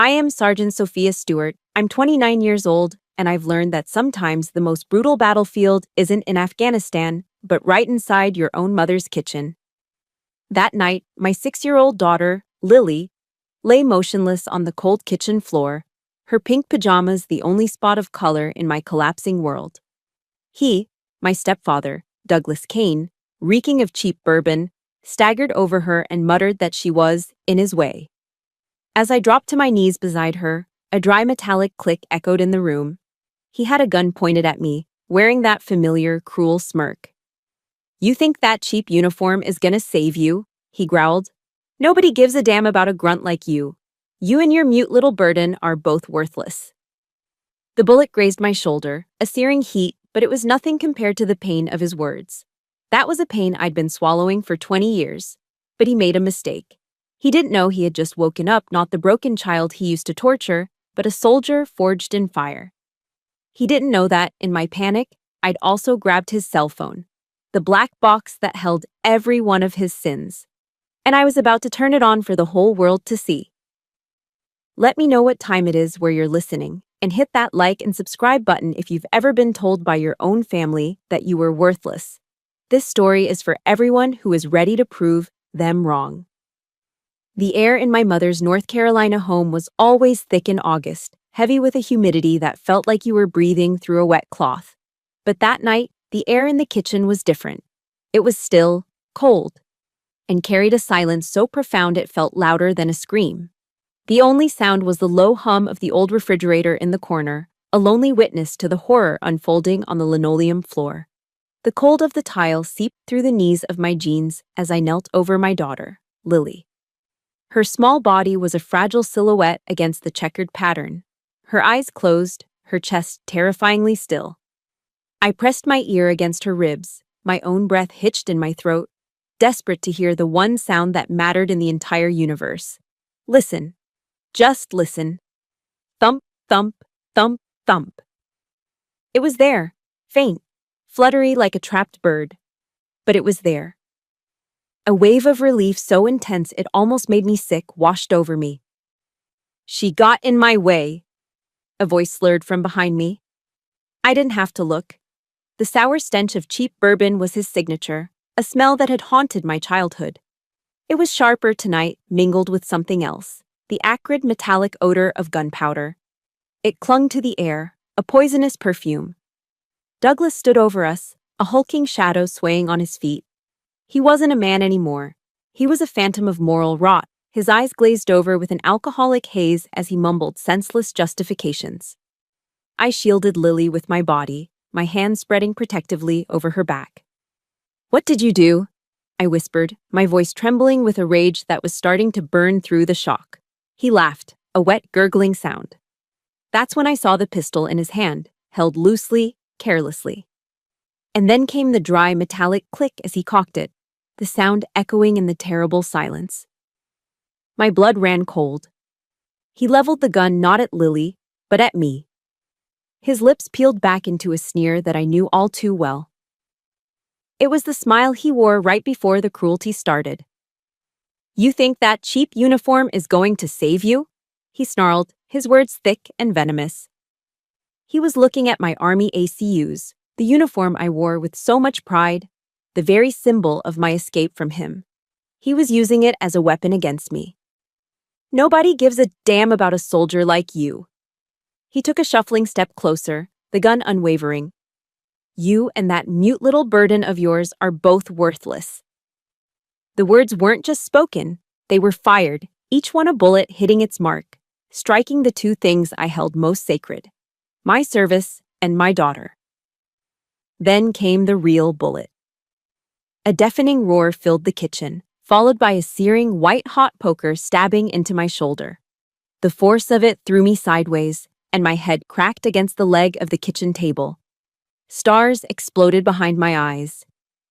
I am Sergeant Sophia Stewart. I'm 29 years old, and I've learned that sometimes the most brutal battlefield isn't in Afghanistan, but right inside your own mother's kitchen. That night, my 6-year-old daughter, Lily, lay motionless on the cold kitchen floor, her pink pajamas the only spot of color in my collapsing world. He, my stepfather, Douglas Kane, reeking of cheap bourbon, staggered over her and muttered that she was in his way. As I dropped to my knees beside her, a dry metallic click echoed in the room. He had a gun pointed at me, wearing that familiar, cruel smirk. "You think that cheap uniform is gonna save you?" he growled. "Nobody gives a damn about a grunt like you. You and your mute little burden are both worthless." The bullet grazed my shoulder, a searing heat, but it was nothing compared to the pain of his words. That was a pain I'd been swallowing for 20 years. But he made a mistake. He didn't know he had just woken up not the broken child he used to torture, but a soldier forged in fire. He didn't know that, in my panic, I'd also grabbed his cell phone, the black box that held every one of his sins. And I was about to turn it on for the whole world to see. Let me know what time it is where you're listening, and hit that like and subscribe button if you've ever been told by your own family that you were worthless. This story is for everyone who is ready to prove them wrong. The air in my mother's North Carolina home was always thick in August, heavy with a humidity that felt like you were breathing through a wet cloth. But that night, the air in the kitchen was different. It was still, cold, and carried a silence so profound it felt louder than a scream. The only sound was the low hum of the old refrigerator in the corner, a lonely witness to the horror unfolding on the linoleum floor. The cold of the tile seeped through the knees of my jeans as I knelt over my daughter, Lily. Her small body was a fragile silhouette against the checkered pattern. Her eyes closed, her chest terrifyingly still. I pressed my ear against her ribs, my own breath hitched in my throat, desperate to hear the one sound that mattered in the entire universe. Listen. Just listen. Thump, thump, thump, thump. It was there, faint, fluttery like a trapped bird. But it was there. A wave of relief so intense it almost made me sick washed over me. "She got in my way," a voice slurred from behind me. I didn't have to look. The sour stench of cheap bourbon was his signature, a smell that had haunted my childhood. It was sharper tonight, mingled with something else, the acrid metallic odor of gunpowder. It clung to the air, a poisonous perfume. Douglas stood over us, a hulking shadow swaying on his feet. He wasn't a man anymore. He was a phantom of moral rot, his eyes glazed over with an alcoholic haze as he mumbled senseless justifications. I shielded Lily with my body, my hands spreading protectively over her back. "What did you do?" I whispered, my voice trembling with a rage that was starting to burn through the shock. He laughed, a wet, gurgling sound. That's when I saw the pistol in his hand, held loosely, carelessly. And then came the dry, metallic click as he cocked it, the sound echoing in the terrible silence. My blood ran cold. He leveled the gun not at Lily, but at me. His lips peeled back into a sneer that I knew all too well. It was the smile he wore right before the cruelty started. "You think that cheap uniform is going to save you?" he snarled, his words thick and venomous. He was looking at my Army ACUs, the uniform I wore with so much pride, the very symbol of my escape from him. He was using it as a weapon against me. "Nobody gives a damn about a soldier like you." He took a shuffling step closer, the gun unwavering. "You and that mute little burden of yours are both worthless." The words weren't just spoken, they were fired, each one a bullet hitting its mark, striking the two things I held most sacred, my service and my daughter. Then came the real bullet. A deafening roar filled the kitchen, followed by a searing white-hot poker stabbing into my shoulder. The force of it threw me sideways, and my head cracked against the leg of the kitchen table. Stars exploded behind my eyes.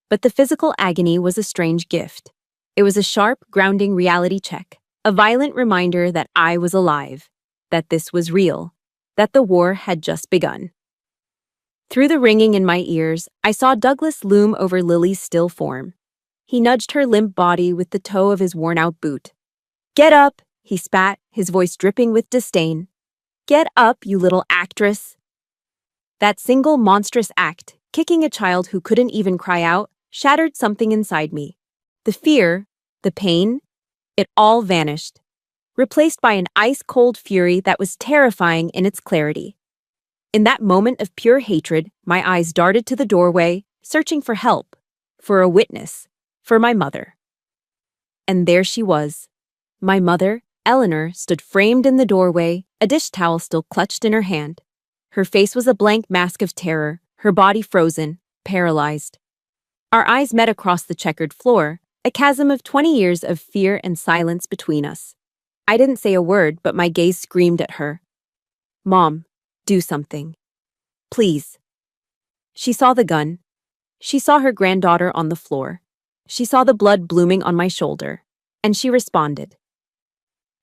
But the physical agony was a strange gift. It was a sharp, grounding reality check, a violent reminder that I was alive, that this was real, that the war had just begun. Through the ringing in my ears, I saw Douglas loom over Lily's still form. He nudged her limp body with the toe of his worn-out boot. "Get up!" He spat, his voice dripping with disdain. Get up, you little actress. That single monstrous act, kicking a child who couldn't even cry out, shattered something inside me. The fear, the pain, it all vanished, replaced by an ice-cold fury that was terrifying in its clarity. In that moment of pure hatred, my eyes darted to the doorway, searching for help, for a witness, for my mother. And there she was. My mother, Eleanor, stood framed in the doorway, a dish towel still clutched in her hand. Her face was a blank mask of terror, her body frozen, paralyzed. Our eyes met across the checkered floor, a chasm of 20 years of fear and silence between us. I didn't say a word, but my gaze screamed at her. Mom, do something. Please. She saw the gun. She saw her granddaughter on the floor. She saw the blood blooming on my shoulder. And she responded.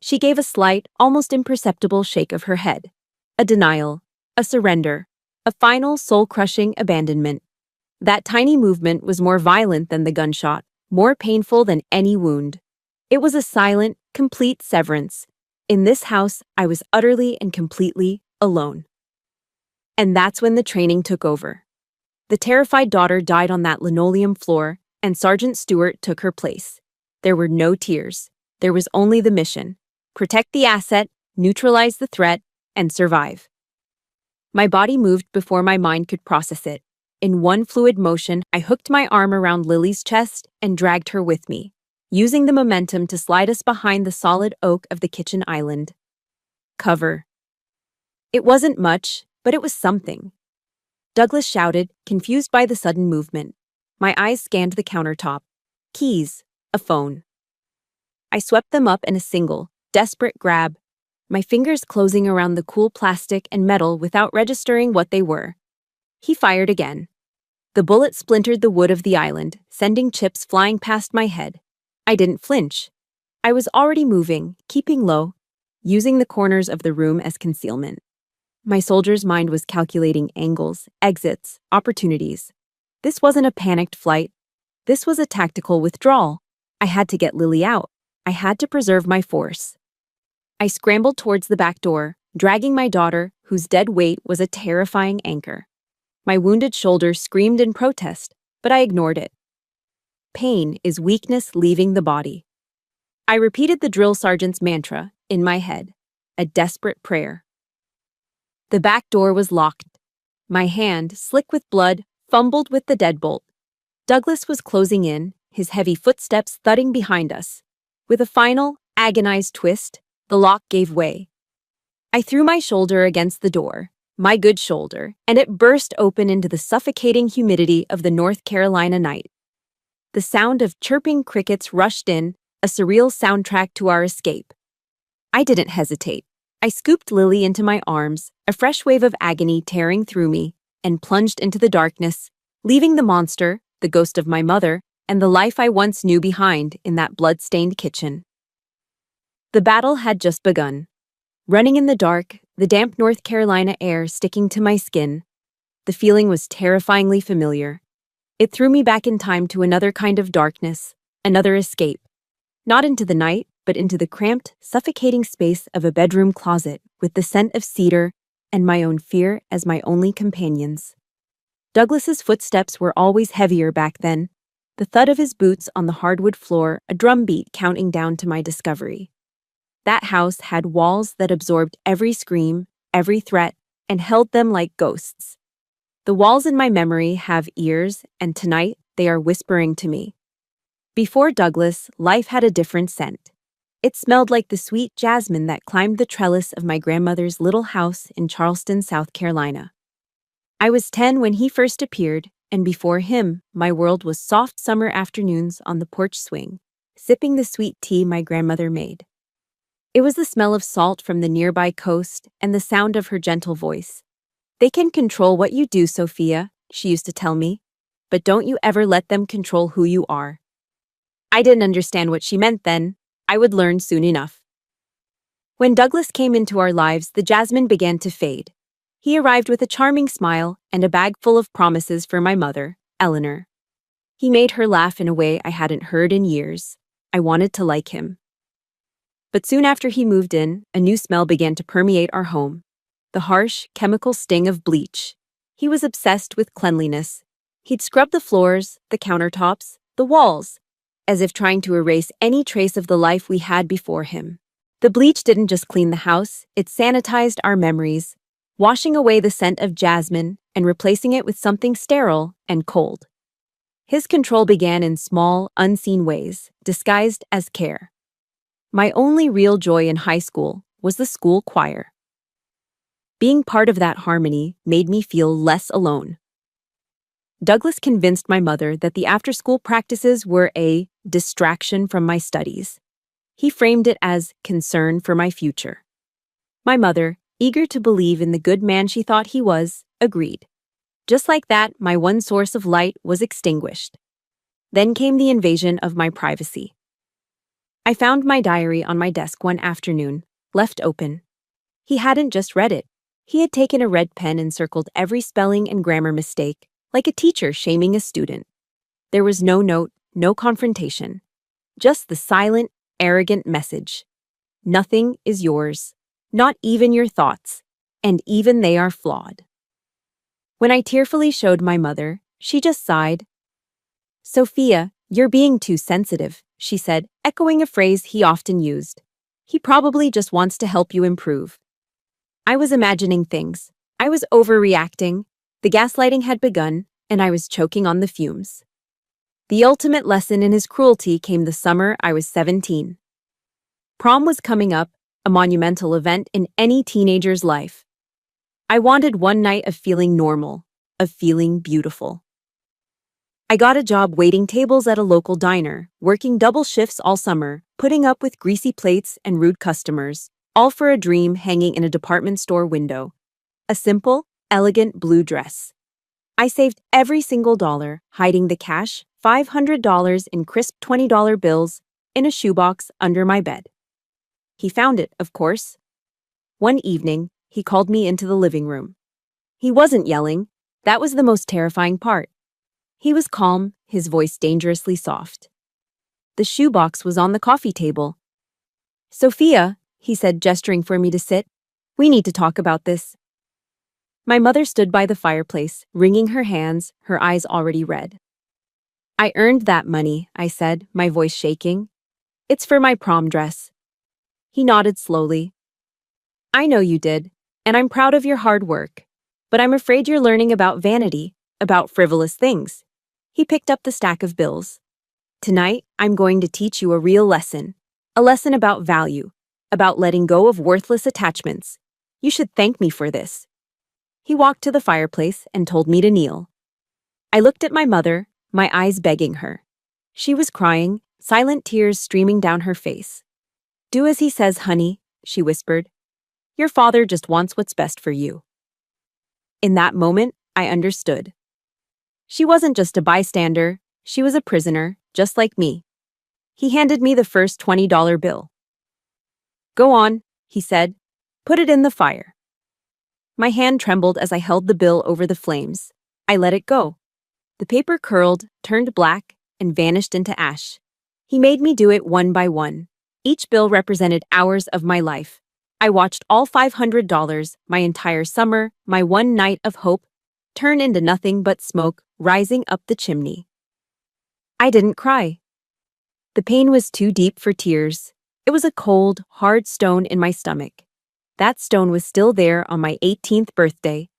She gave a slight, almost imperceptible shake of her head. A denial, a surrender, a final soul-crushing abandonment. That tiny movement was more violent than the gunshot, more painful than any wound. It was a silent, complete severance. In this house, I was utterly and completely alone. And that's when the training took over. The terrified daughter died on that linoleum floor, and Sergeant Stewart took her place. There were no tears. There was only the mission. Protect the asset, neutralize the threat, and survive. My body moved before my mind could process it. In one fluid motion, I hooked my arm around Lily's chest and dragged her with me, using the momentum to slide us behind the solid oak of the kitchen island. Cover. It wasn't much, but it was something. Douglas shouted, confused by the sudden movement. My eyes scanned the countertop. Keys. A phone. I swept them up in a single, desperate grab, my fingers closing around the cool plastic and metal without registering what they were. He fired again. The bullet splintered the wood of the island, sending chips flying past my head. I didn't flinch. I was already moving, keeping low, using the corners of the room as concealment. My soldier's mind was calculating angles, exits, opportunities. This wasn't a panicked flight. This was a tactical withdrawal. I had to get Lily out. I had to preserve my force. I scrambled towards the back door, dragging my daughter, whose dead weight was a terrifying anchor. My wounded shoulder screamed in protest, but I ignored it. Pain is weakness leaving the body. I repeated the drill sergeant's mantra in my head, a desperate prayer. The back door was locked. My hand, slick with blood, fumbled with the deadbolt. Douglas was closing in, his heavy footsteps thudding behind us. With a final, agonized twist, the lock gave way. I threw my shoulder against the door, my good shoulder, and it burst open into the suffocating humidity of the North Carolina night. The sound of chirping crickets rushed in, a surreal soundtrack to our escape. I didn't hesitate. I scooped Lily into my arms, a fresh wave of agony tearing through me, and plunged into the darkness, leaving the monster, the ghost of my mother, and the life I once knew behind in that blood-stained kitchen. The battle had just begun. Running in the dark, the damp North Carolina air sticking to my skin, the feeling was terrifyingly familiar. It threw me back in time to another kind of darkness, another escape. Not into the night, but into the cramped, suffocating space of a bedroom closet with the scent of cedar and my own fear as my only companions. Douglas's footsteps were always heavier back then, the thud of his boots on the hardwood floor a drumbeat counting down to my discovery. That house had walls that absorbed every scream, every threat, and held them like ghosts. The walls in my memory have ears, and tonight they are whispering to me. Before Douglas, life had a different scent. It smelled like the sweet jasmine that climbed the trellis of my grandmother's little house in Charleston, South Carolina. I was 10 when he first appeared, and before him, my world was soft summer afternoons on the porch swing, sipping the sweet tea my grandmother made. It was the smell of salt from the nearby coast and the sound of her gentle voice. "They can control what you do, Sophia," she used to tell me, "but don't you ever let them control who you are." I didn't understand what she meant then. I would learn soon enough. When Douglas came into our lives, the jasmine began to fade. He arrived with a charming smile and a bag full of promises for my mother, Eleanor. He made her laugh in a way I hadn't heard in years. I wanted to like him. But soon after he moved in, a new smell began to permeate our home. The harsh, chemical sting of bleach. He was obsessed with cleanliness. He'd scrub the floors, the countertops, the walls, as if trying to erase any trace of the life we had before him. The bleach didn't just clean the house, it sanitized our memories, washing away the scent of jasmine and replacing it with something sterile and cold. His control began in small, unseen ways, disguised as care. My only real joy in high school was the school choir. Being part of that harmony made me feel less alone. Douglas convinced my mother that the after-school practices were a distraction from my studies. He framed it as concern for my future. My mother, eager to believe in the good man she thought he was, agreed. Just like that, my one source of light was extinguished. Then came the invasion of my privacy. I found my diary on my desk one afternoon, left open. He hadn't just read it. He had taken a red pen and circled every spelling and grammar mistake, like a teacher shaming a student. There was no note, no confrontation. Just the silent, arrogant message. Nothing is yours, not even your thoughts, and even they are flawed. When I tearfully showed my mother, she just sighed. "Sophia, you're being too sensitive," she said, echoing a phrase he often used. "He probably just wants to help you improve." I was imagining things. I was overreacting. The gaslighting had begun, and I was choking on the fumes. The ultimate lesson in his cruelty came the summer I was 17. Prom was coming up, a monumental event in any teenager's life. I wanted one night of feeling normal, of feeling beautiful. I got a job waiting tables at a local diner, working double shifts all summer, putting up with greasy plates and rude customers, all for a dream hanging in a department store window. A simple, elegant blue dress. I saved every single dollar, hiding the cash, $500 in crisp $20 bills, in a shoebox under my bed. He found it, of course. One evening, he called me into the living room. He wasn't yelling. That was the most terrifying part. He was calm, his voice dangerously soft. The shoebox was on the coffee table. "Sophia," he said, gesturing for me to sit, "we need to talk about this." My mother stood by the fireplace, wringing her hands, her eyes already red. "I earned that money," I said, my voice shaking. "It's for my prom dress." He nodded slowly. "I know you did, and I'm proud of your hard work. But I'm afraid you're learning about vanity, about frivolous things." He picked up the stack of bills. "Tonight, I'm going to teach you a real lesson. A lesson about value, about letting go of worthless attachments. You should thank me for this." He walked to the fireplace and told me to kneel. I looked at my mother, my eyes begging her. She was crying, silent tears streaming down her face. "Do as he says, honey," she whispered. "Your father just wants what's best for you." In that moment, I understood. She wasn't just a bystander, she was a prisoner, just like me. He handed me the first $20 bill. "Go on," he said. "Put it in the fire." My hand trembled as I held the bill over the flames. I let it go. The paper curled, turned black, and vanished into ash. He made me do it one by one. Each bill represented hours of my life. I watched all $500, my entire summer, my one night of hope, turn into nothing but smoke rising up the chimney. I didn't cry. The pain was too deep for tears. It was a cold, hard stone in my stomach. That stone was still there on my 18th birthday.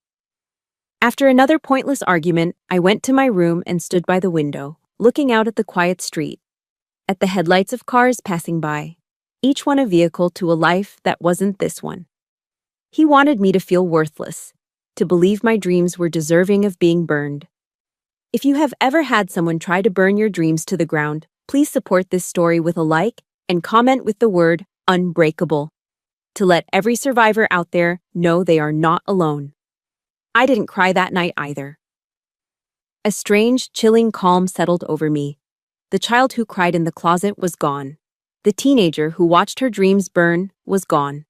After another pointless argument, I went to my room and stood by the window, looking out at the quiet street, at the headlights of cars passing by, each one a vehicle to a life that wasn't this one. He wanted me to feel worthless, to believe my dreams were deserving of being burned. If you have ever had someone try to burn your dreams to the ground, please support this story with a like and comment with the word unbreakable, to let every survivor out there know they are not alone. I didn't cry that night either. A strange, chilling calm settled over me. The child who cried in the closet was gone. The teenager who watched her dreams burn was gone.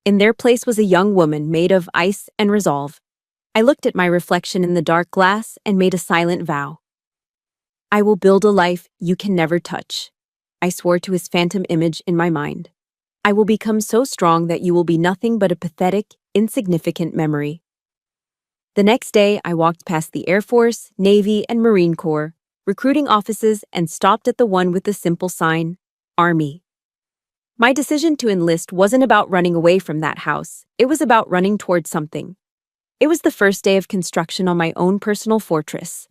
In their place was a young woman made of ice and resolve. I looked at my reflection in the dark glass and made a silent vow. "I will build a life you can never touch," I swore to his phantom image in my mind. I will become so strong that you will be nothing but a pathetic, insignificant memory. The next day, I walked past the Air Force, Navy, and Marine Corps, recruiting offices, and stopped at the one with the simple sign, Army. My decision to enlist wasn't about running away from that house. It was about running toward something. It was the first day of construction on my own personal fortress.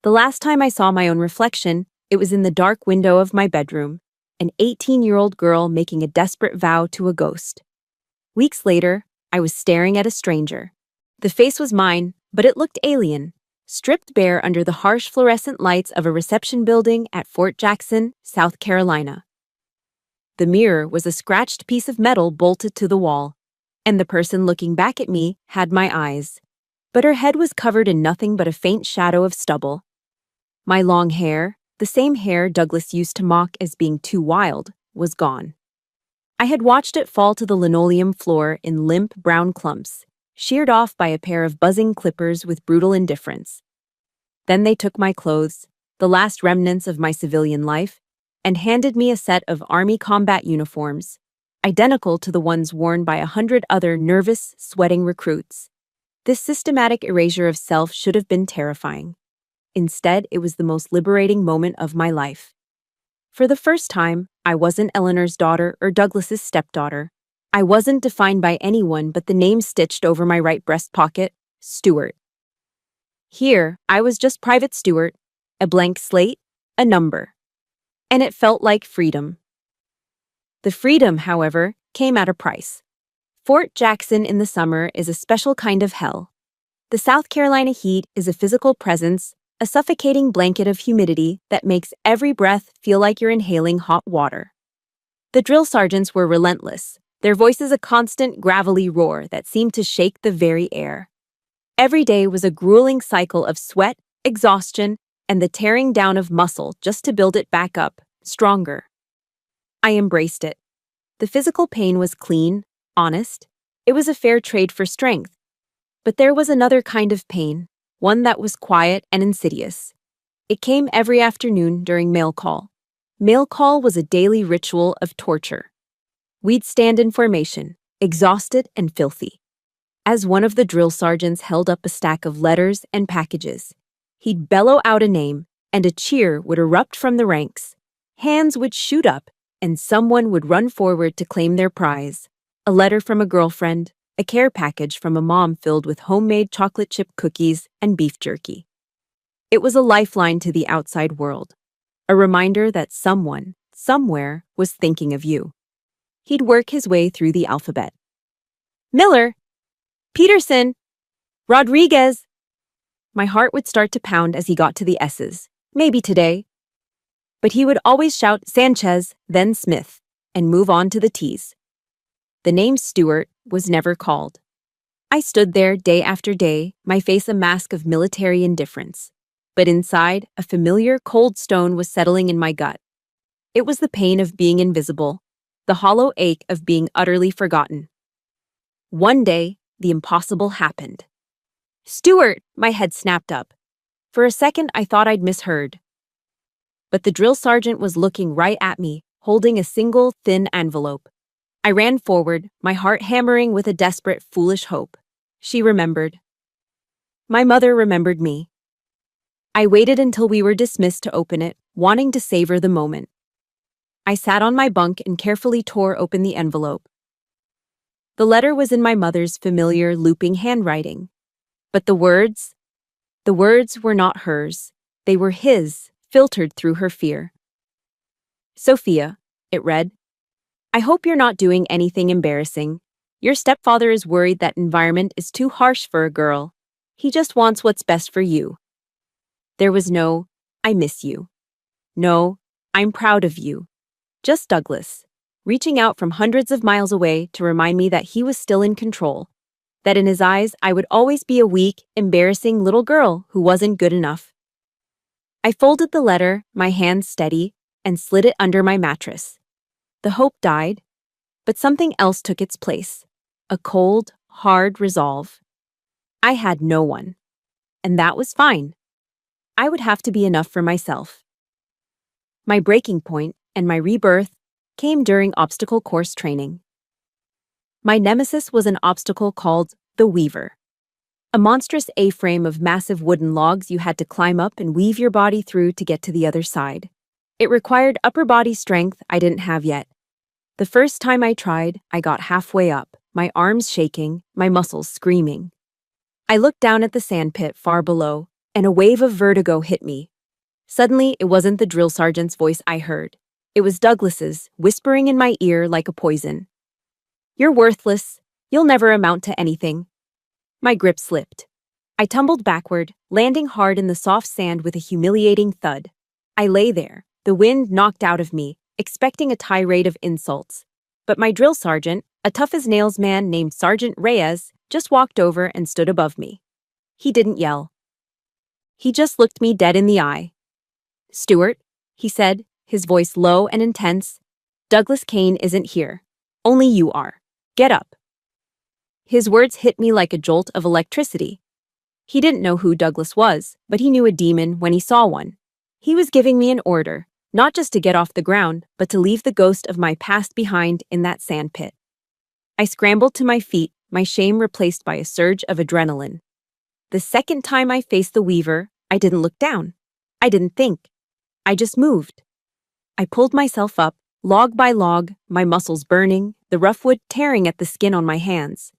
The last time I saw my own reflection, it was in the dark window of my bedroom, an 18-year-old girl making a desperate vow to a ghost. Weeks later, I was staring at a stranger. The face was mine, but it looked alien, stripped bare under the harsh fluorescent lights of a reception building at Fort Jackson, South Carolina. The mirror was a scratched piece of metal bolted to the wall, and the person looking back at me had my eyes. But her head was covered in nothing but a faint shadow of stubble. My long hair, the same hair Douglas used to mock as being too wild, was gone. I had watched it fall to the linoleum floor in limp brown clumps, sheared off by a pair of buzzing clippers with brutal indifference. Then they took my clothes, the last remnants of my civilian life, and handed me a set of Army combat uniforms, identical to the ones worn by 100 other nervous, sweating recruits. This systematic erasure of self should have been terrifying. Instead, it was the most liberating moment of my life. For the first time, I wasn't Eleanor's daughter or Douglas's stepdaughter. I wasn't defined by anyone but the name stitched over my right breast pocket, Stewart. Here, I was just Private Stewart, a blank slate, a number. And it felt like freedom. The freedom, however, came at a price. Fort Jackson in the summer is a special kind of hell. The South Carolina heat is a physical presence, a suffocating blanket of humidity that makes every breath feel like you're inhaling hot water. The drill sergeants were relentless, their voices a constant gravelly roar that seemed to shake the very air. Every day was a grueling cycle of sweat, exhaustion, and the tearing down of muscle just to build it back up, stronger. I embraced it. The physical pain was clean, honest. It was a fair trade for strength. But there was another kind of pain, one that was quiet and insidious. It came every afternoon during mail call. Mail call was a daily ritual of torture. We'd stand in formation, exhausted and filthy. As one of the drill sergeants held up a stack of letters and packages, he'd bellow out a name, and a cheer would erupt from the ranks. Hands would shoot up, and someone would run forward to claim their prize. A letter from a girlfriend, a care package from a mom filled with homemade chocolate chip cookies and beef jerky. It was a lifeline to the outside world, a reminder that someone, somewhere, was thinking of you. He'd work his way through the alphabet. Miller! Peterson! Rodriguez! My heart would start to pound as he got to the S's. Maybe today. But he would always shout Sanchez, then Smith, and move on to the T's. The name Stewart was never called. I stood there day after day, my face a mask of military indifference. But inside, a familiar cold stone was settling in my gut. It was the pain of being invisible, the hollow ache of being utterly forgotten. One day, the impossible happened. Stewart! My head snapped up. For a second, I thought I'd misheard. But the drill sergeant was looking right at me, holding a single, thin envelope. I ran forward, my heart hammering with a desperate, foolish hope. She remembered. My mother remembered me. I waited until we were dismissed to open it, wanting to savor the moment. I sat on my bunk and carefully tore open the envelope. The letter was in my mother's familiar, looping handwriting. But the words were not hers. They were his, filtered through her fear. Sophia, it read, I hope you're not doing anything embarrassing. Your stepfather is worried that environment is too harsh for a girl. He just wants what's best for you. There was no, I miss you. No, I'm proud of you. Just Douglas, reaching out from hundreds of miles away to remind me that he was still in control, that in his eyes I would always be a weak, embarrassing little girl who wasn't good enough. I folded the letter, my hands steady, and slid it under my mattress. The hope died, but something else took its place, a cold, hard resolve. I had no one, and that was fine. I would have to be enough for myself. My breaking point and my rebirth came during obstacle course training. My nemesis was an obstacle called the Weaver. A monstrous A-frame of massive wooden logs you had to climb up and weave your body through to get to the other side. It required upper body strength I didn't have yet. The first time I tried, I got halfway up, my arms shaking, my muscles screaming. I looked down at the sandpit far below, and a wave of vertigo hit me. Suddenly, it wasn't the drill sergeant's voice I heard. It was Douglas's, whispering in my ear like a poison. "You're worthless. You'll never amount to anything." My grip slipped. I tumbled backward, landing hard in the soft sand with a humiliating thud. I lay there, the wind knocked out of me, expecting a tirade of insults. But my drill sergeant, a tough-as-nails man named Sergeant Reyes, just walked over and stood above me. He didn't yell. He just looked me dead in the eye. "Stuart," he said, his voice low and intense, "Douglas Kane isn't here. Only you are. Get up." His words hit me like a jolt of electricity. He didn't know who Douglas was, but he knew a demon when he saw one. He was giving me an order, not just to get off the ground, but to leave the ghost of my past behind in that sandpit. I scrambled to my feet, my shame replaced by a surge of adrenaline. The second time I faced the Weaver, I didn't look down. I didn't think. I just moved. I pulled myself up, log by log, my muscles burning, the rough wood tearing at the skin on my hands.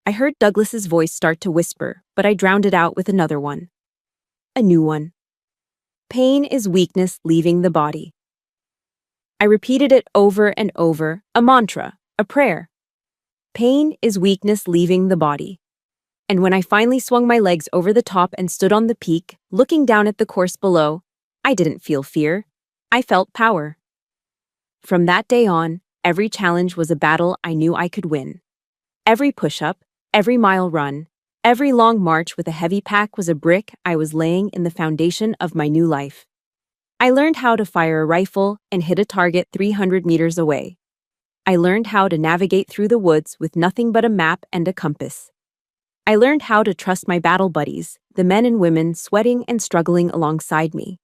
I heard Douglas's voice start to whisper, but I drowned it out with another one. A new one. Pain is weakness leaving the body. I repeated it over and over, a mantra, a prayer. Pain is weakness leaving the body. And when I finally swung my legs over the top and stood on the peak, looking down at the course below, I didn't feel fear. I felt power. From that day on, every challenge was a battle I knew I could win. Every push-up, every mile run, every long march with a heavy pack was a brick I was laying in the foundation of my new life. I learned how to fire a rifle and hit a target 300 meters away. I learned how to navigate through the woods with nothing but a map and a compass. I learned how to trust my battle buddies, the men and women sweating and struggling alongside me.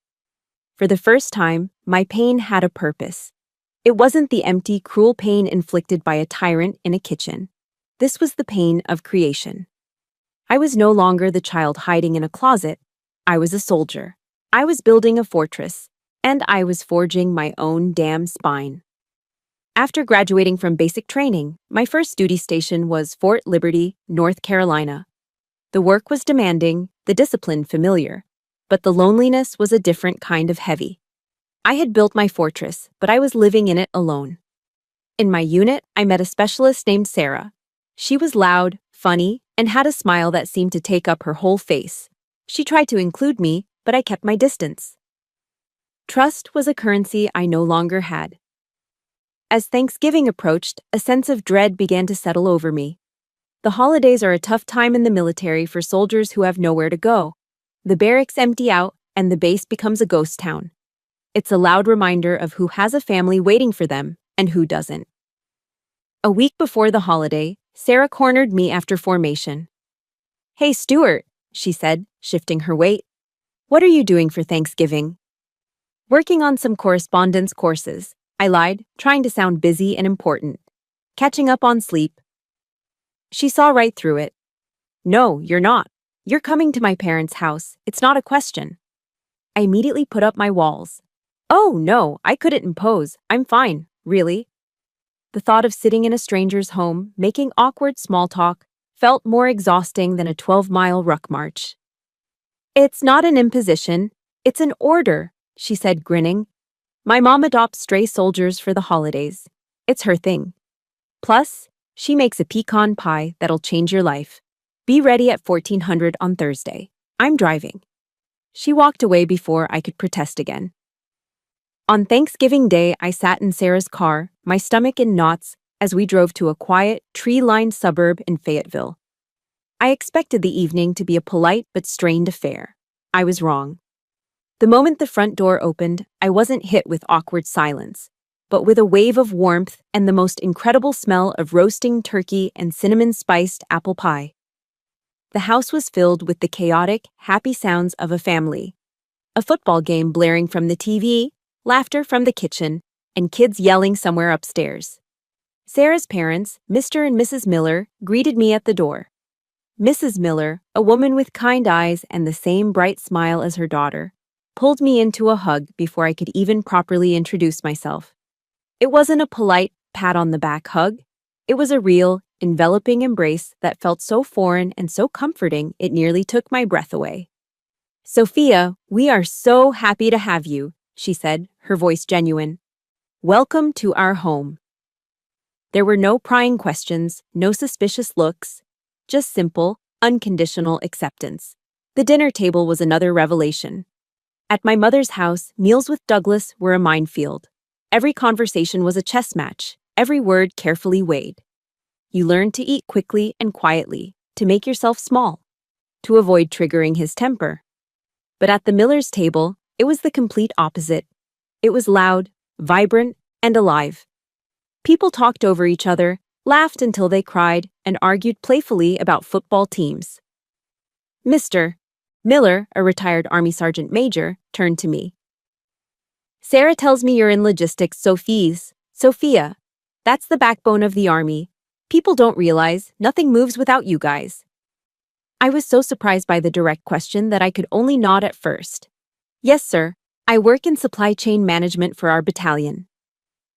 For the first time, my pain had a purpose. It wasn't the empty, cruel pain inflicted by a tyrant in a kitchen. This was the pain of creation. I was no longer the child hiding in a closet. I was a soldier. I was building a fortress, and I was forging my own damn spine. After graduating from basic training, my first duty station was Fort Liberty, North Carolina. The work was demanding, the discipline familiar, but the loneliness was a different kind of heavy. I had built my fortress, but I was living in it alone. In my unit, I met a specialist named Sarah. She was loud, funny, and had a smile that seemed to take up her whole face. She tried to include me, but I kept my distance. Trust was a currency I no longer had. As Thanksgiving approached, a sense of dread began to settle over me. The holidays are a tough time in the military for soldiers who have nowhere to go. The barracks empty out, and the base becomes a ghost town. It's a loud reminder of who has a family waiting for them and who doesn't. A week before the holiday, Sarah cornered me after formation. "Hey, Stuart," she said, shifting her weight. "What are you doing for Thanksgiving?" "Working on some correspondence courses," I lied, trying to sound busy and important. "Catching up on sleep." She saw right through it. "No, you're not. You're coming to my parents' house. It's not a question." I immediately put up my walls. "Oh, no, I couldn't impose. I'm fine, really." The thought of sitting in a stranger's home, making awkward small talk, felt more exhausting than a 12-mile ruck march. "It's not an imposition. It's an order," she said, grinning. "My mom adopts stray soldiers for the holidays. It's her thing. Plus, she makes a pecan pie that'll change your life. Be ready at 1400 on Thursday. I'm driving." She walked away before I could protest again. On Thanksgiving Day, I sat in Sarah's car, my stomach in knots, as we drove to a quiet, tree-lined suburb in Fayetteville. I expected the evening to be a polite but strained affair. I was wrong. The moment the front door opened, I wasn't hit with awkward silence, but with a wave of warmth and the most incredible smell of roasting turkey and cinnamon-spiced apple pie. The house was filled with the chaotic, happy sounds of a family. A football game blaring from the TV, laughter from the kitchen, and kids yelling somewhere upstairs. Sarah's parents, Mr. and Mrs. Miller, greeted me at the door. Mrs. Miller, a woman with kind eyes and the same bright smile as her daughter, pulled me into a hug before I could even properly introduce myself. It wasn't a polite pat-on-the-back hug. It was a real, enveloping embrace that felt so foreign and so comforting it nearly took my breath away. "Sophia, we are so happy to have you," she said, her voice genuine. "Welcome to our home." There were no prying questions, no suspicious looks, just simple, unconditional acceptance. The dinner table was another revelation. At my mother's house, meals with Douglas were a minefield. Every conversation was a chess match, every word carefully weighed. You learned to eat quickly and quietly, to make yourself small, to avoid triggering his temper. But at the Millers' table, it was the complete opposite. It was loud, vibrant, and alive. People talked over each other, laughed until they cried, and argued playfully about football teams. Mr. Miller, a retired Army Sergeant Major, turned to me. "Sarah tells me you're in logistics, Sophia. That's the backbone of the Army. People don't realize nothing moves without you guys." I was so surprised by the direct question that I could only nod at first. "Yes, sir. I work in supply chain management for our battalion."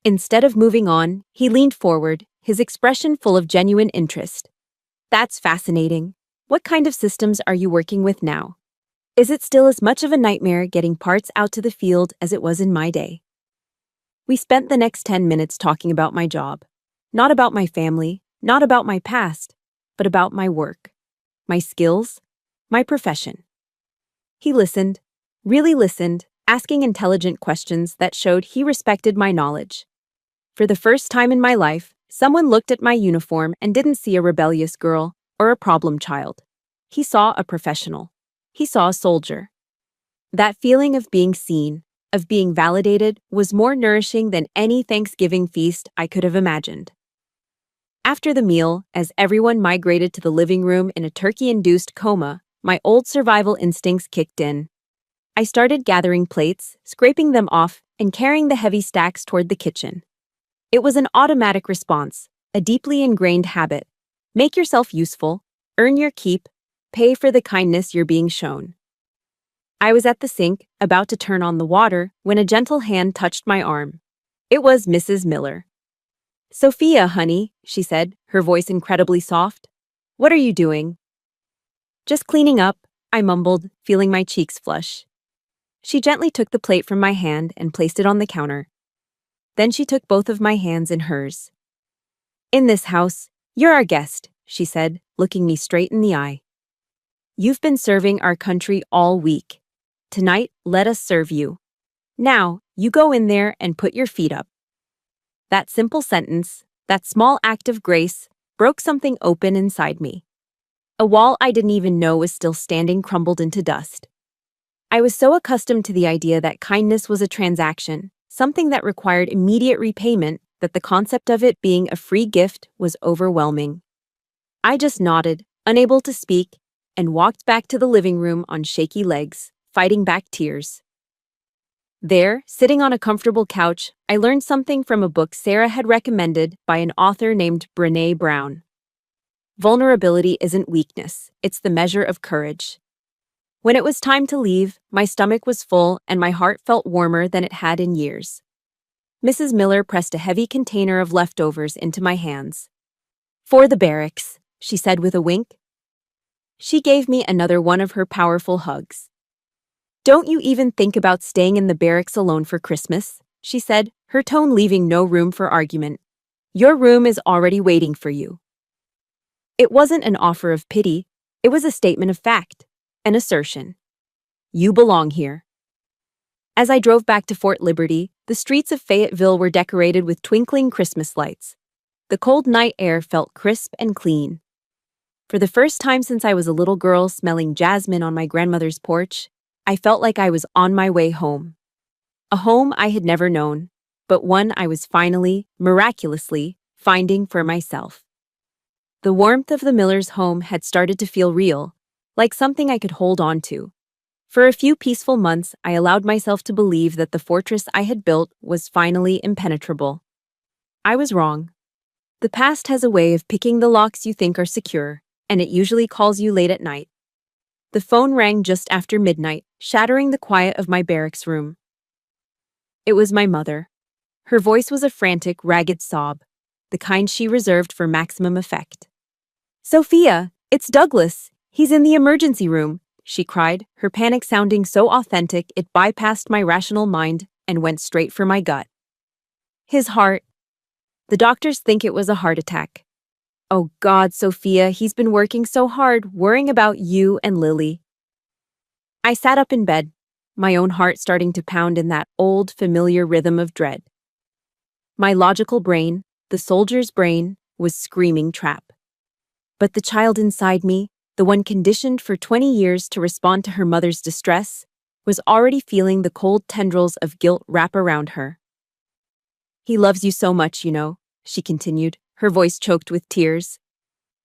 Instead of moving on, he leaned forward, his expression full of genuine interest. "That's fascinating. What kind of systems are you working with now? Is it still as much of a nightmare getting parts out to the field as it was in my day?" We spent the next 10 minutes talking about my job. Not about my family, not about my past, but about my work, my skills, my profession. He listened, really listened, asking intelligent questions that showed he respected my knowledge. For the first time in my life, someone looked at my uniform and didn't see a rebellious girl or a problem child. He saw a professional. He saw a soldier. That feeling of being seen, of being validated, was more nourishing than any Thanksgiving feast I could have imagined. After the meal, as everyone migrated to the living room in a turkey-induced coma, my old survival instincts kicked in. I started gathering plates, scraping them off, and carrying the heavy stacks toward the kitchen. It was an automatic response, a deeply ingrained habit. Make yourself useful, earn your keep, pay for the kindness you're being shown. I was at the sink, about to turn on the water, when a gentle hand touched my arm. It was Mrs. Miller. "Sophia, honey," she said, her voice incredibly soft. "What are you doing?" "Just cleaning up," I mumbled, feeling my cheeks flush. She gently took the plate from my hand and placed it on the counter. Then she took both of my hands in hers. "In this house, you're our guest," she said, looking me straight in the eye. "You've been serving our country all week. Tonight, let us serve you. Now, you go in there and put your feet up." That simple sentence, that small act of grace, broke something open inside me. A wall I didn't even know was still standing crumbled into dust. I was so accustomed to the idea that kindness was a transaction, something that required immediate repayment, that the concept of it being a free gift was overwhelming. I just nodded, unable to speak, and walked back to the living room on shaky legs, fighting back tears. There, sitting on a comfortable couch, I learned something from a book Sarah had recommended by an author named Brené Brown. Vulnerability isn't weakness, it's the measure of courage. When it was time to leave, my stomach was full and my heart felt warmer than it had in years. Mrs. Miller pressed a heavy container of leftovers into my hands. "For the barracks," she said with a wink. She gave me another one of her powerful hugs. "Don't you even think about staying in the barracks alone for Christmas," she said, her tone leaving no room for argument. "Your room is already waiting for you." It wasn't an offer of pity, it was a statement of fact, an assertion. You belong here. As I drove back to Fort Liberty, the streets of Fayetteville were decorated with twinkling Christmas lights. The cold night air felt crisp and clean. For the first time since I was a little girl smelling jasmine on my grandmother's porch, I felt like I was on my way home. A home I had never known, but one I was finally, miraculously, finding for myself. The warmth of the Millers' home had started to feel real, like something I could hold on to. For a few peaceful months, I allowed myself to believe that the fortress I had built was finally impenetrable. I was wrong. The past has a way of picking the locks you think are secure, and it usually calls you late at night. The phone rang just after midnight, shattering the quiet of my barracks room. It was my mother. Her voice was a frantic, ragged sob, the kind she reserved for maximum effect. "Sophia, it's Douglas. He's in the emergency room," she cried, her panic sounding so authentic it bypassed my rational mind and went straight for my gut. "His heart. The doctors think it was a heart attack." "Oh God, Sophia, he's been working so hard, worrying about you and Lily." I sat up in bed, my own heart starting to pound in that old, familiar rhythm of dread. My logical brain, the soldier's brain, was screaming trap. But the child inside me, the one conditioned for 20 years to respond to her mother's distress, was already feeling the cold tendrils of guilt wrap around her. "He loves you so much, you know," she continued, her voice choked with tears.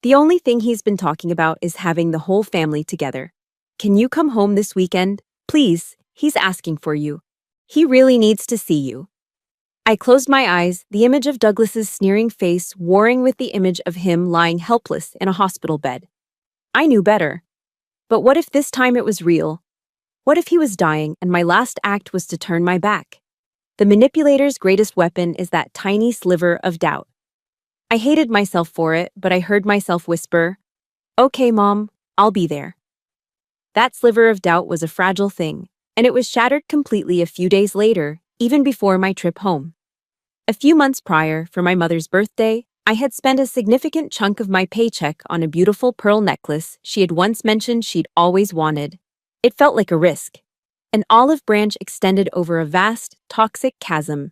"The only thing he's been talking about is having the whole family together. Can you come home this weekend? Please, he's asking for you. He really needs to see you." I closed my eyes, the image of Douglas's sneering face warring with the image of him lying helpless in a hospital bed. I knew better. But what if this time it was real? What if he was dying and my last act was to turn my back? The manipulator's greatest weapon is that tiny sliver of doubt. I hated myself for it, but I heard myself whisper, "Okay, Mom, I'll be there." That sliver of doubt was a fragile thing, and it was shattered completely a few days later, even before my trip home. A few months prior, for my mother's birthday, I had spent a significant chunk of my paycheck on a beautiful pearl necklace she had once mentioned she'd always wanted. It felt like a risk. An olive branch extended over a vast, toxic chasm.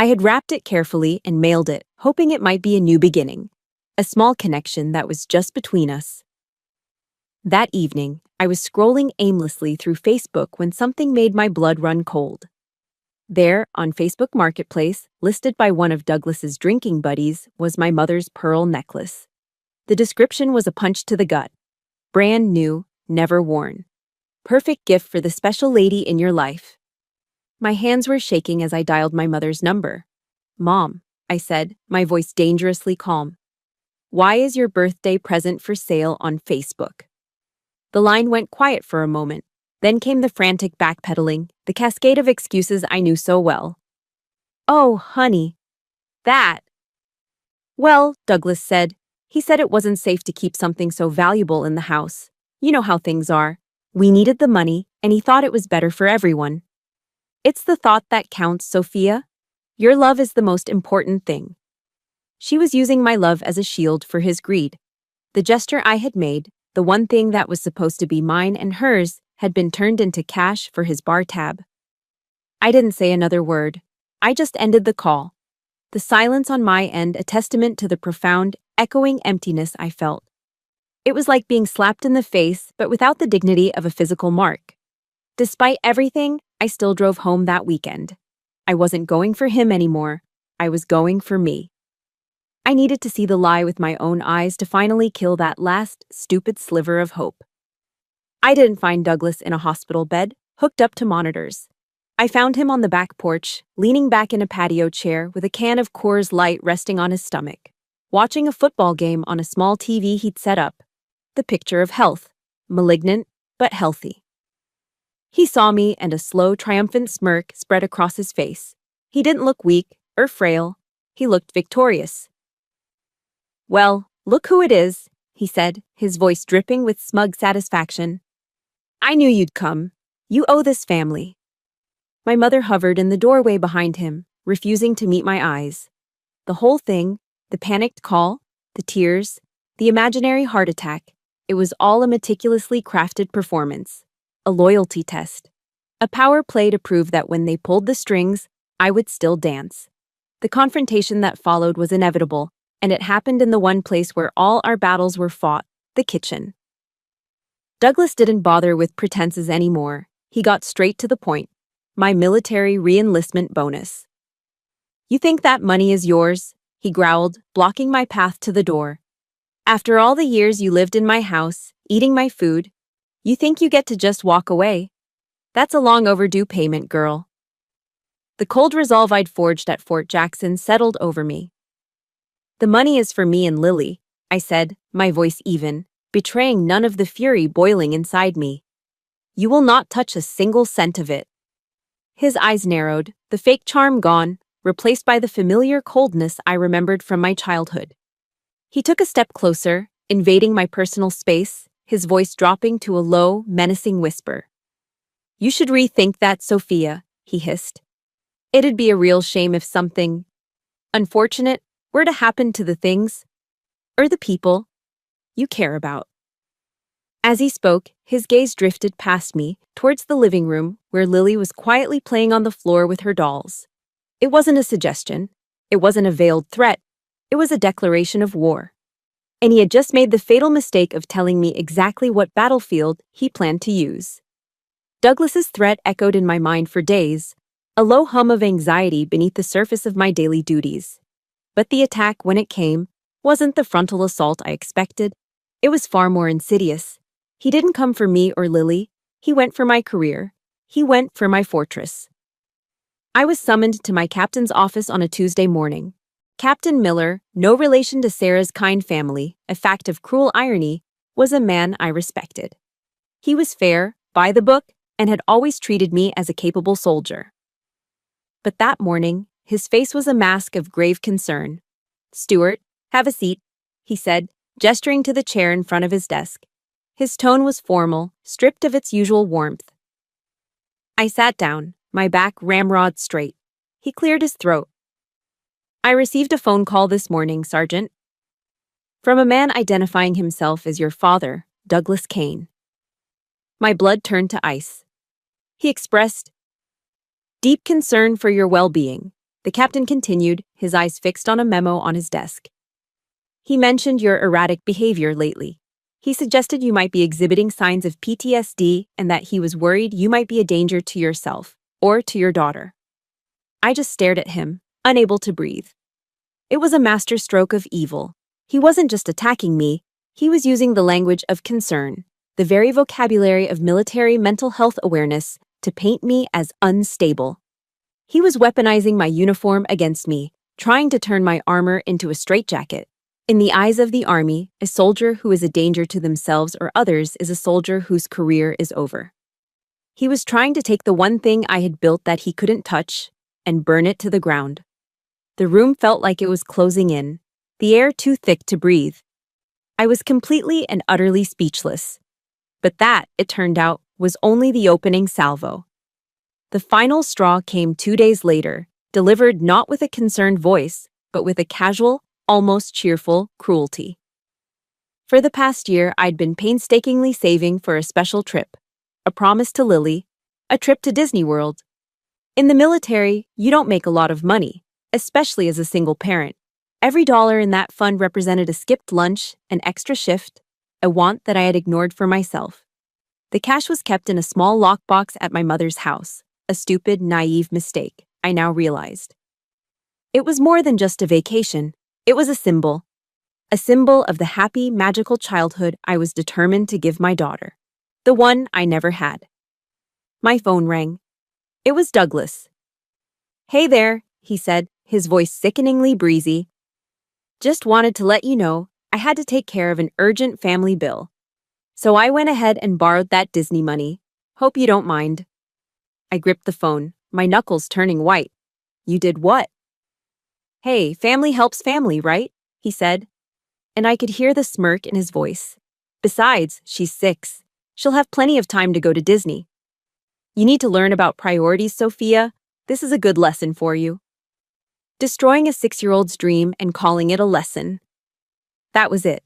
I had wrapped it carefully and mailed it, hoping it might be a new beginning, a small connection that was just between us. That evening, I was scrolling aimlessly through Facebook when something made my blood run cold. There, on Facebook Marketplace, listed by one of Douglas's drinking buddies, was my mother's pearl necklace. The description was a punch to the gut. Brand new, never worn. Perfect gift for the special lady in your life. My hands were shaking as I dialed my mother's number. "Mom," I said, my voice dangerously calm. "Why is your birthday present for sale on Facebook?" The line went quiet for a moment. Then came the frantic backpedaling, the cascade of excuses I knew so well. "Oh, honey. That." "Well," Douglas said, "he said it wasn't safe to keep something so valuable in the house. You know how things are. We needed the money, and he thought it was better for everyone." "It's the thought that counts, Sophia. Your love is the most important thing." She was using my love as a shield for his greed. The gesture I had made, the one thing that was supposed to be mine and hers, had been turned into cash for his bar tab. I didn't say another word. I just ended the call. The silence on my end a testament to the profound, echoing emptiness I felt. It was like being slapped in the face, but without the dignity of a physical mark. Despite everything, I still drove home that weekend. I wasn't going for him anymore. I was going for me. I needed to see the lie with my own eyes to finally kill that last, stupid sliver of hope. I didn't find Douglas in a hospital bed, hooked up to monitors. I found him on the back porch, leaning back in a patio chair with a can of Coors Light resting on his stomach, watching a football game on a small TV he'd set up. The picture of health, malignant, but healthy. He saw me and a slow, triumphant smirk spread across his face. He didn't look weak or frail. He looked victorious. "Well, look who it is," he said, his voice dripping with smug satisfaction. "I knew you'd come. You owe this family." My mother hovered in the doorway behind him, refusing to meet my eyes. The whole thing, the panicked call, the tears, the imaginary heart attack, it was all a meticulously crafted performance, a loyalty test, a power play to prove that when they pulled the strings, I would still dance. The confrontation that followed was inevitable, and it happened in the one place where all our battles were fought, the kitchen. Douglas didn't bother with pretenses anymore. He got straight to the point. My military re-enlistment bonus. "You think that money is yours?" he growled, blocking my path to the door. "After all the years you lived in my house, eating my food, You think you get to just walk away? That's a long overdue payment, girl. The cold resolve I'd forged at Fort Jackson settled over me. The money is for me and Lily, I said, my voice even, betraying none of the fury boiling inside me. You will not touch a single cent of it. His eyes narrowed, the fake charm gone, replaced by the familiar coldness I remembered from my childhood. He took a step closer, invading my personal space, his voice dropping to a low, menacing whisper. You should rethink that, Sophia, he hissed. It'd be a real shame if something unfortunate were to happen to the things, or the people, you care about. As he spoke, his gaze drifted past me, towards the living room, where Lily was quietly playing on the floor with her dolls. It wasn't a suggestion. It wasn't a veiled threat. It was a declaration of war. And he had just made the fatal mistake of telling me exactly what battlefield he planned to use. Douglas's threat echoed in my mind for days, a low hum of anxiety beneath the surface of my daily duties. But the attack, when it came, wasn't the frontal assault I expected. It was far more insidious. He didn't come for me or Lily. He went for my career. He went for my fortress. I was summoned to my captain's office on a Tuesday morning. Captain Miller, no relation to Sarah's kind family, a fact of cruel irony, was a man I respected. He was fair, by the book, and had always treated me as a capable soldier. But that morning, his face was a mask of grave concern. "Stuart, have a seat," he said, gesturing to the chair in front of his desk. His tone was formal, stripped of its usual warmth. I sat down, my back ramrod straight. He cleared his throat. I received a phone call this morning, Sergeant. From a man identifying himself as your father, Douglas Kane. My blood turned to ice. He expressed deep concern for your well-being. The captain continued, his eyes fixed on a memo on his desk. He mentioned your erratic behavior lately. He suggested you might be exhibiting signs of PTSD and that he was worried you might be a danger to yourself or to your daughter. I just stared at him, unable to breathe. It was a masterstroke of evil. He wasn't just attacking me, he was using the language of concern, the very vocabulary of military mental health awareness, to paint me as unstable. He was weaponizing my uniform against me, trying to turn my armor into a straitjacket. In the eyes of the Army, a soldier who is a danger to themselves or others is a soldier whose career is over. He was trying to take the one thing I had built that he couldn't touch and burn it to the ground. The room felt like it was closing in, the air too thick to breathe. I was completely and utterly speechless. But that, it turned out, was only the opening salvo. The final straw came 2 days later, delivered not with a concerned voice, but with a casual, almost cheerful cruelty. For the past year, I'd been painstakingly saving for a special trip, a promise to Lily, a trip to Disney World. In the military, you don't make a lot of money, especially as a single parent. Every dollar in that fund represented a skipped lunch, an extra shift, a want that I had ignored for myself. The cash was kept in a small lockbox at my mother's house, a stupid, naive mistake, I now realized. It was more than just a vacation. It was a symbol of the happy, magical childhood I was determined to give my daughter, the one I never had. My phone rang. It was Douglas. "Hey there," he said, his voice sickeningly breezy. "Just wanted to let you know I had to take care of an urgent family bill. So I went ahead and borrowed that Disney money. Hope you don't mind." I gripped the phone, my knuckles turning white. "You did what?" "Hey, family helps family, right?" he said. And I could hear the smirk in his voice. "Besides, she's 6. She'll have plenty of time to go to Disney. You need to learn about priorities, Sophia. This is a good lesson for you." Destroying a 6-year-old's dream and calling it a lesson. That was it.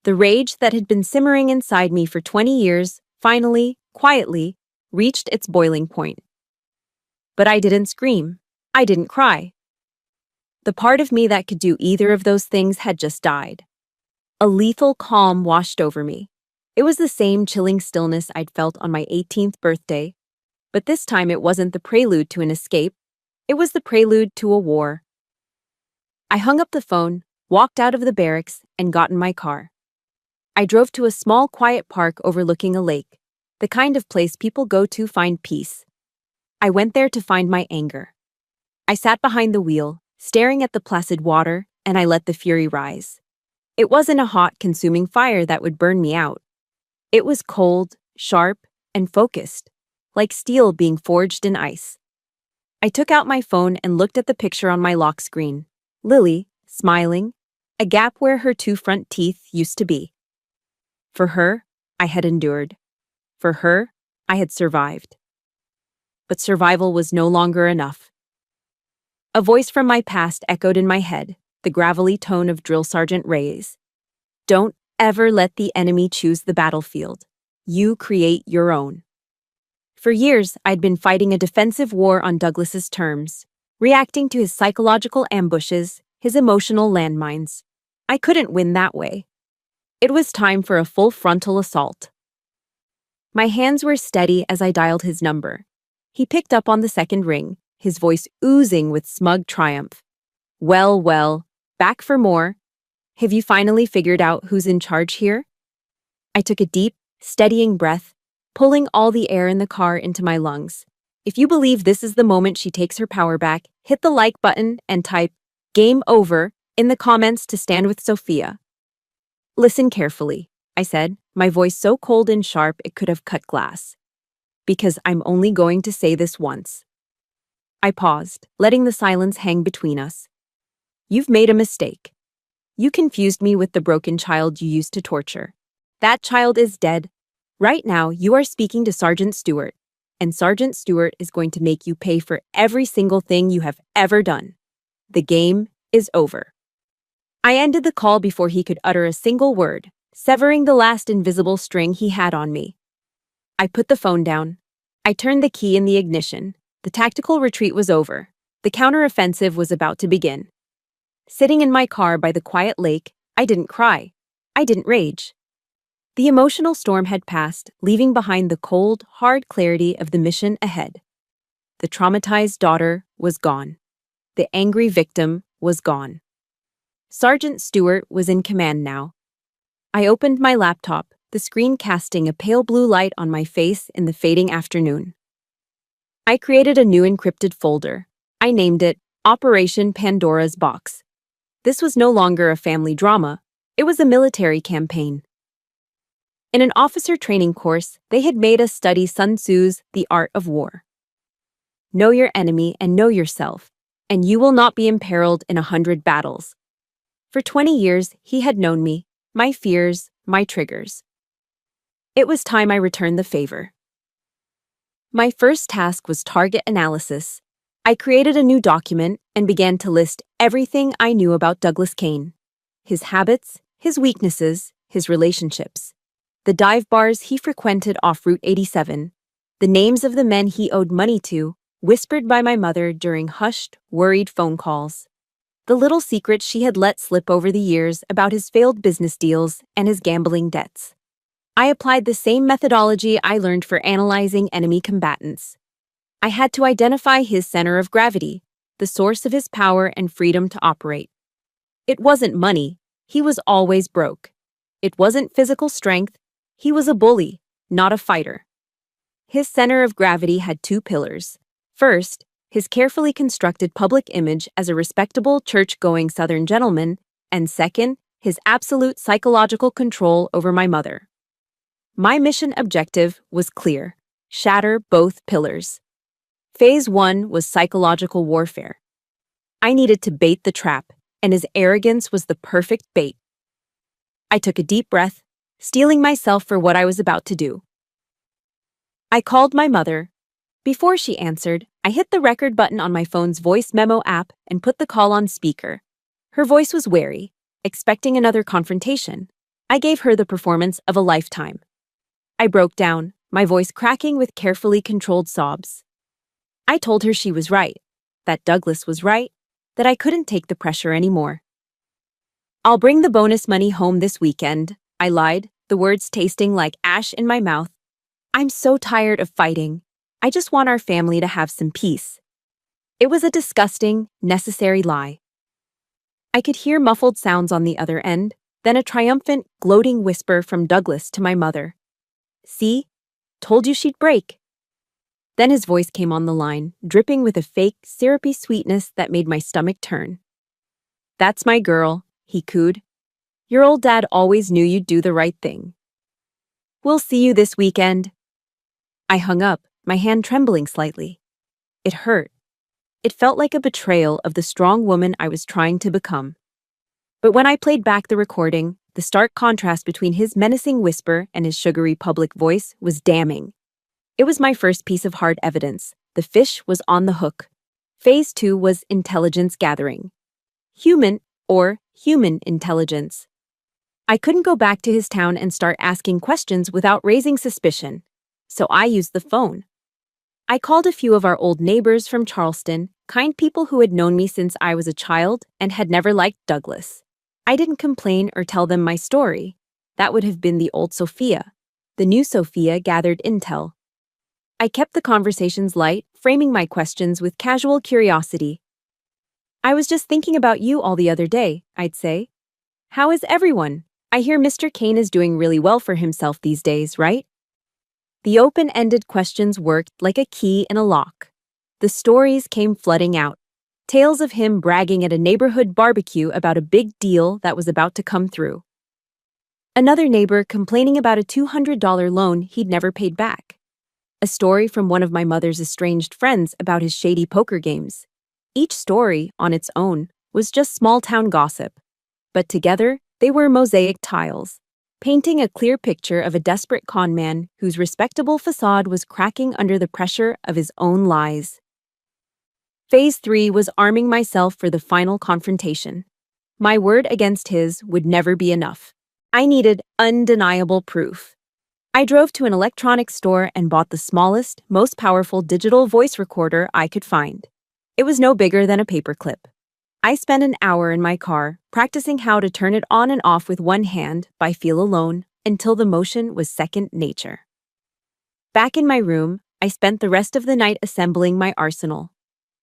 The rage that had been simmering inside me for 20 years finally, quietly, reached its boiling point. But I didn't scream. I didn't cry. The part of me that could do either of those things had just died. A lethal calm washed over me. It was the same chilling stillness I'd felt on my 18th birthday, but this time it wasn't the prelude to an escape. It was the prelude to a war. I hung up the phone, walked out of the barracks, and got in my car. I drove to a small, quiet park overlooking a lake, the kind of place people go to find peace. I went there to find my anger. I sat behind the wheel, staring at the placid water, and I let the fury rise. It wasn't a hot, consuming fire that would burn me out. It was cold, sharp, and focused, like steel being forged in ice. I took out my phone and looked at the picture on my lock screen. Lily, smiling, a gap where her two front teeth used to be. For her, I had endured. For her, I had survived. But survival was no longer enough. A voice from my past echoed in my head, the gravelly tone of Drill Sergeant Ray's. Don't ever let the enemy choose the battlefield. You create your own. For years, I'd been fighting a defensive war on Douglas's terms, reacting to his psychological ambushes, his emotional landmines. I couldn't win that way. It was time for a full frontal assault. My hands were steady as I dialed his number. He picked up on the second ring, his voice oozing with smug triumph. Well, back for more. Have you finally figured out who's in charge here? I took a deep, steadying breath, pulling all the air in the car into my lungs. If you believe this is the moment she takes her power back, hit the like button and type "Game Over" in the comments to stand with Sophia. Listen carefully, I said, my voice so cold and sharp it could have cut glass. Because I'm only going to say this once. I paused, letting the silence hang between us. You've made a mistake. You confused me with the broken child you used to torture. That child is dead. Right now, you are speaking to Sergeant Stewart, and Sergeant Stewart is going to make you pay for every single thing you have ever done. The game is over. I ended the call before he could utter a single word, severing the last invisible string he had on me. I put the phone down. I turned the key in the ignition. The tactical retreat was over. The counteroffensive was about to begin. Sitting in my car by the quiet lake, I didn't cry. I didn't rage. The emotional storm had passed, leaving behind the cold, hard clarity of the mission ahead. The traumatized daughter was gone. The angry victim was gone. Sergeant Stewart was in command now. I opened my laptop, the screen casting a pale blue light on my face in the fading afternoon. I created a new encrypted folder. I named it Operation Pandora's Box. This was no longer a family drama. It was a military campaign. In an officer training course, they had made us study Sun Tzu's The Art of War. Know your enemy and know yourself, and you will not be imperiled in 100 battles. For 20 years, he had known me, my fears, my triggers. It was time I returned the favor. My first task was target analysis. I created a new document and began to list everything I knew about Douglas Kane. His habits, his weaknesses, his relationships. The dive bars he frequented off Route 87. The names of the men he owed money to, whispered by my mother during hushed, worried phone calls. The little secrets she had let slip over the years about his failed business deals and his gambling debts. I applied the same methodology I learned for analyzing enemy combatants. I had to identify his center of gravity, the source of his power and freedom to operate. It wasn't money. He was always broke. It wasn't physical strength. He was a bully, not a fighter. His center of gravity had two pillars. First, his carefully constructed public image as a respectable church-going Southern gentleman, and second, his absolute psychological control over my mother. My mission objective was clear: shatter both pillars. Phase 1 was psychological warfare. I needed to bait the trap, and his arrogance was the perfect bait. I took a deep breath, steeling myself for what I was about to do. I called my mother. Before she answered, I hit the record button on my phone's voice memo app and put the call on speaker. Her voice was wary, expecting another confrontation. I gave her the performance of a lifetime. I broke down, my voice cracking with carefully controlled sobs. I told her she was right, that Douglas was right, that I couldn't take the pressure anymore. I'll bring the bonus money home this weekend, I lied, the words tasting like ash in my mouth. I'm so tired of fighting. I just want our family to have some peace. It was a disgusting, necessary lie. I could hear muffled sounds on the other end, Then a triumphant, gloating whisper from Douglas to my mother. "See? Told you she'd break." Then his voice came on the line, dripping with a fake, syrupy sweetness that made my stomach turn. "That's my girl," he cooed. "Your old dad always knew you'd do the right thing. We'll see you this weekend." I hung up, my hand trembling slightly. It hurt. It felt like a betrayal of the strong woman I was trying to become. But when I played back the recording, the stark contrast between his menacing whisper and his sugary public voice was damning. It was my first piece of hard evidence. The fish was on the hook. Phase 2 was intelligence gathering. Human intelligence. I couldn't go back to his town and start asking questions without raising suspicion, so I used the phone. I called a few of our old neighbors from Charleston, kind people who had known me since I was a child and had never liked Douglas. I didn't complain or tell them my story. That would have been the old Sophia. The new Sophia gathered intel. I kept the conversations light, framing my questions with casual curiosity. "I was just thinking about you all the other day," I'd say. "How is everyone? I hear Mr. Kane is doing really well for himself these days, right?" The open-ended questions worked like a key in a lock. The stories came flooding out. Tales of him bragging at a neighborhood barbecue about a big deal that was about to come through. Another neighbor complaining about a $200 loan he'd never paid back. A story from one of my mother's estranged friends about his shady poker games. Each story, on its own, was just small-town gossip. But together, they were mosaic tiles, painting a clear picture of a desperate conman whose respectable facade was cracking under the pressure of his own lies. Phase 3 was arming myself for the final confrontation. My word against his would never be enough. I needed undeniable proof. I drove to an electronics store and bought the smallest, most powerful digital voice recorder I could find. It was no bigger than a paperclip. I spent an hour in my car, practicing how to turn it on and off with one hand by feel alone, until the motion was second nature. Back in my room, I spent the rest of the night assembling my arsenal.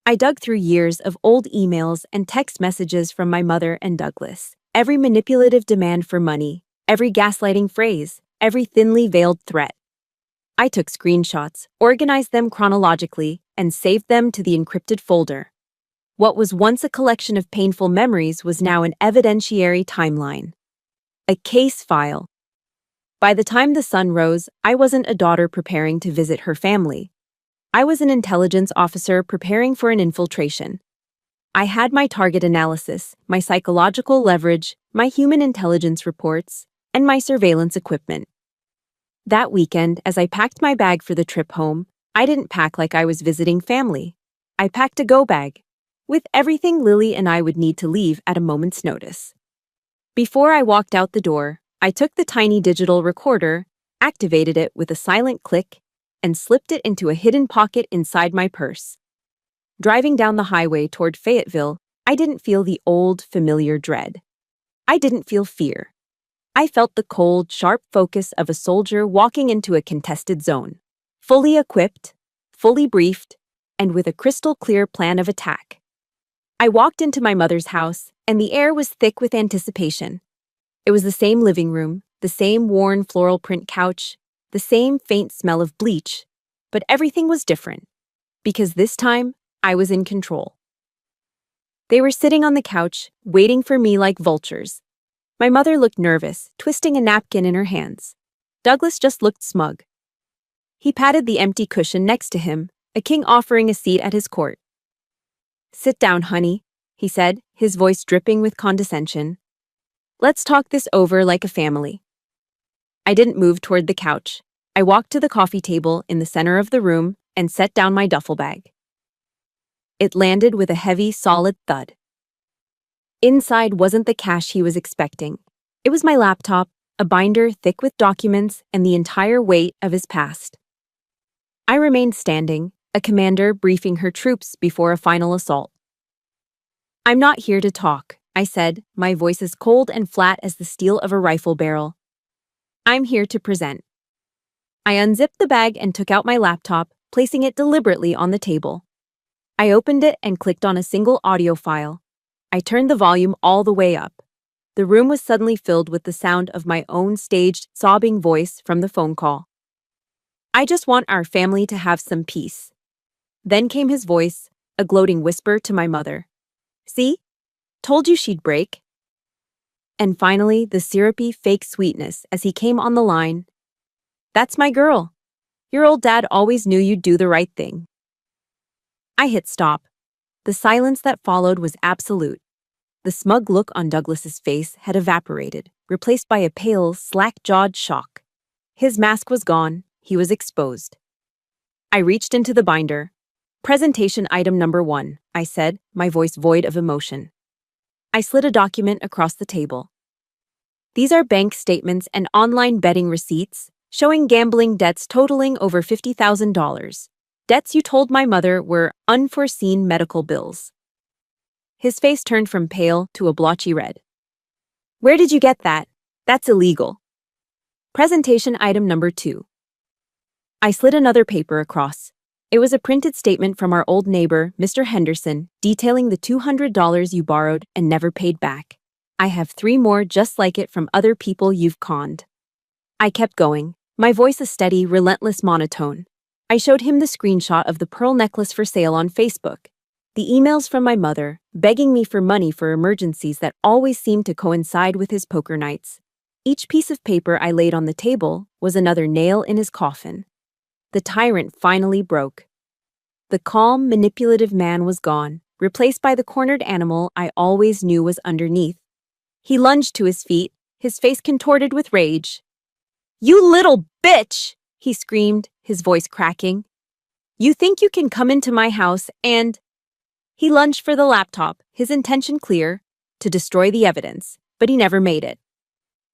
I dug through years of old emails and text messages from my mother and Douglas. Every manipulative demand for money, every gaslighting phrase, every thinly veiled threat. I took screenshots, organized them chronologically, and saved them to the encrypted folder. What was once a collection of painful memories was now an evidentiary timeline. A case file. By the time the sun rose, I wasn't a daughter preparing to visit her family. I was an intelligence officer preparing for an infiltration. I had my target analysis, my psychological leverage, my human intelligence reports, and my surveillance equipment. That weekend, as I packed my bag for the trip home, I didn't pack like I was visiting family. I packed a go bag, with everything Lily and I would need to leave at a moment's notice. Before I walked out the door, I took the tiny digital recorder, activated it with a silent click, and slipped it into a hidden pocket inside my purse. Driving down the highway toward Fayetteville, I didn't feel the old, familiar dread. I didn't feel fear. I felt the cold, sharp focus of a soldier walking into a contested zone, fully equipped, fully briefed, and with a crystal-clear plan of attack. I walked into my mother's house, and the air was thick with anticipation. It was the same living room, the same worn floral print couch, the same faint smell of bleach, but everything was different, because this time, I was in control. They were sitting on the couch, waiting for me like vultures. My mother looked nervous, twisting a napkin in her hands. Douglas just looked smug. He patted the empty cushion next to him, a king offering a seat at his court. "Sit down, honey," he said, his voice dripping with condescension. "Let's talk this over like a family." I didn't move toward the couch. I walked to the coffee table in the center of the room and set down my duffel bag. It landed with a heavy, solid thud. Inside wasn't the cash he was expecting. It was my laptop, a binder thick with documents, and the entire weight of his past. I remained standing, a commander briefing her troops before a final assault. "I'm not here to talk," I said, my voice as cold and flat as the steel of a rifle barrel. "I'm here to present." I unzipped the bag and took out my laptop, placing it deliberately on the table. I opened it and clicked on a single audio file. I turned the volume all the way up. The room was suddenly filled with the sound of my own staged, sobbing voice from the phone call. I just want our family to have some peace. Then came his voice, a gloating whisper to my mother. See? Told you she'd break. And finally, the syrupy, fake sweetness as he came on the line. That's my girl. Your old dad always knew you'd do the right thing. I hit stop. The silence that followed was absolute. The smug look on Douglas's face had evaporated, replaced by a pale, slack-jawed shock. His mask was gone. He was exposed. I reached into the binder. Presentation item number 1, I said, my voice void of emotion. I slid a document across the table. These are bank statements and online betting receipts showing gambling debts totaling over $50,000. Debts you told my mother were unforeseen medical bills. His face turned from pale to a blotchy red. Where did you get that? That's illegal. Presentation item number 2. I slid another paper across. It was a printed statement from our old neighbor, Mr. Henderson, detailing the $200 you borrowed and never paid back. I have 3 more just like it from other people you've conned. I kept going, my voice a steady, relentless monotone. I showed him the screenshot of the pearl necklace for sale on Facebook. The emails from my mother, begging me for money for emergencies that always seemed to coincide with his poker nights. Each piece of paper I laid on the table was another nail in his coffin. The tyrant finally broke. The calm, manipulative man was gone, replaced by the cornered animal I always knew was underneath. He lunged to his feet, his face contorted with rage. "You little bitch!" he screamed, his voice cracking. "You think you can come into my house and—" He lunged for the laptop, his intention clear, to destroy the evidence, but he never made it.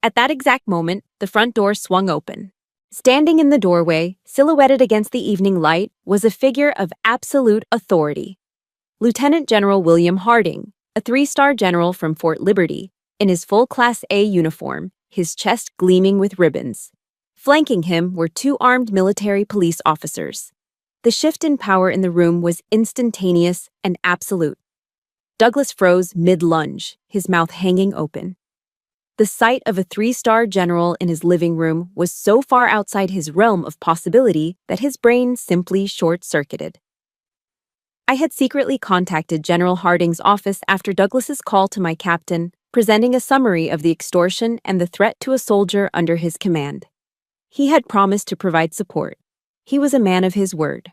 At that exact moment, the front door swung open. Standing in the doorway, silhouetted against the evening light, was a figure of absolute authority. Lieutenant General William Harding, a 3-star general from Fort Liberty, in his full Class A uniform, his chest gleaming with ribbons. Flanking him were 2 armed military police officers. The shift in power in the room was instantaneous and absolute. Douglas froze mid-lunge, his mouth hanging open. The sight of a 3-star general in his living room was so far outside his realm of possibility that his brain simply short-circuited. I had secretly contacted General Harding's office after Douglas's call to my captain, presenting a summary of the extortion and the threat to a soldier under his command. He had promised to provide support. He was a man of his word.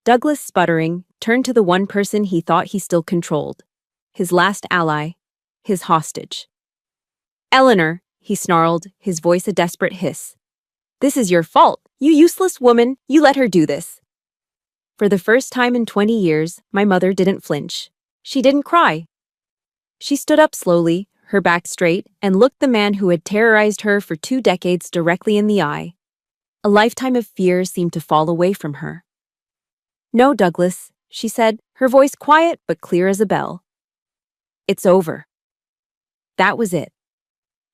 Douglas, sputtering, turned to the one person he thought he still controlled. His last ally, his hostage. "Eleanor," he snarled, his voice a desperate hiss. "This is your fault, you useless woman, you let her do this." For the first time in 20 years, my mother didn't flinch. She didn't cry. She stood up slowly, her back straight, and looked the man who had terrorized her for 2 decades directly in the eye. A lifetime of fear seemed to fall away from her. "No, Douglas," she said, her voice quiet but clear as a bell. "It's over." That was it.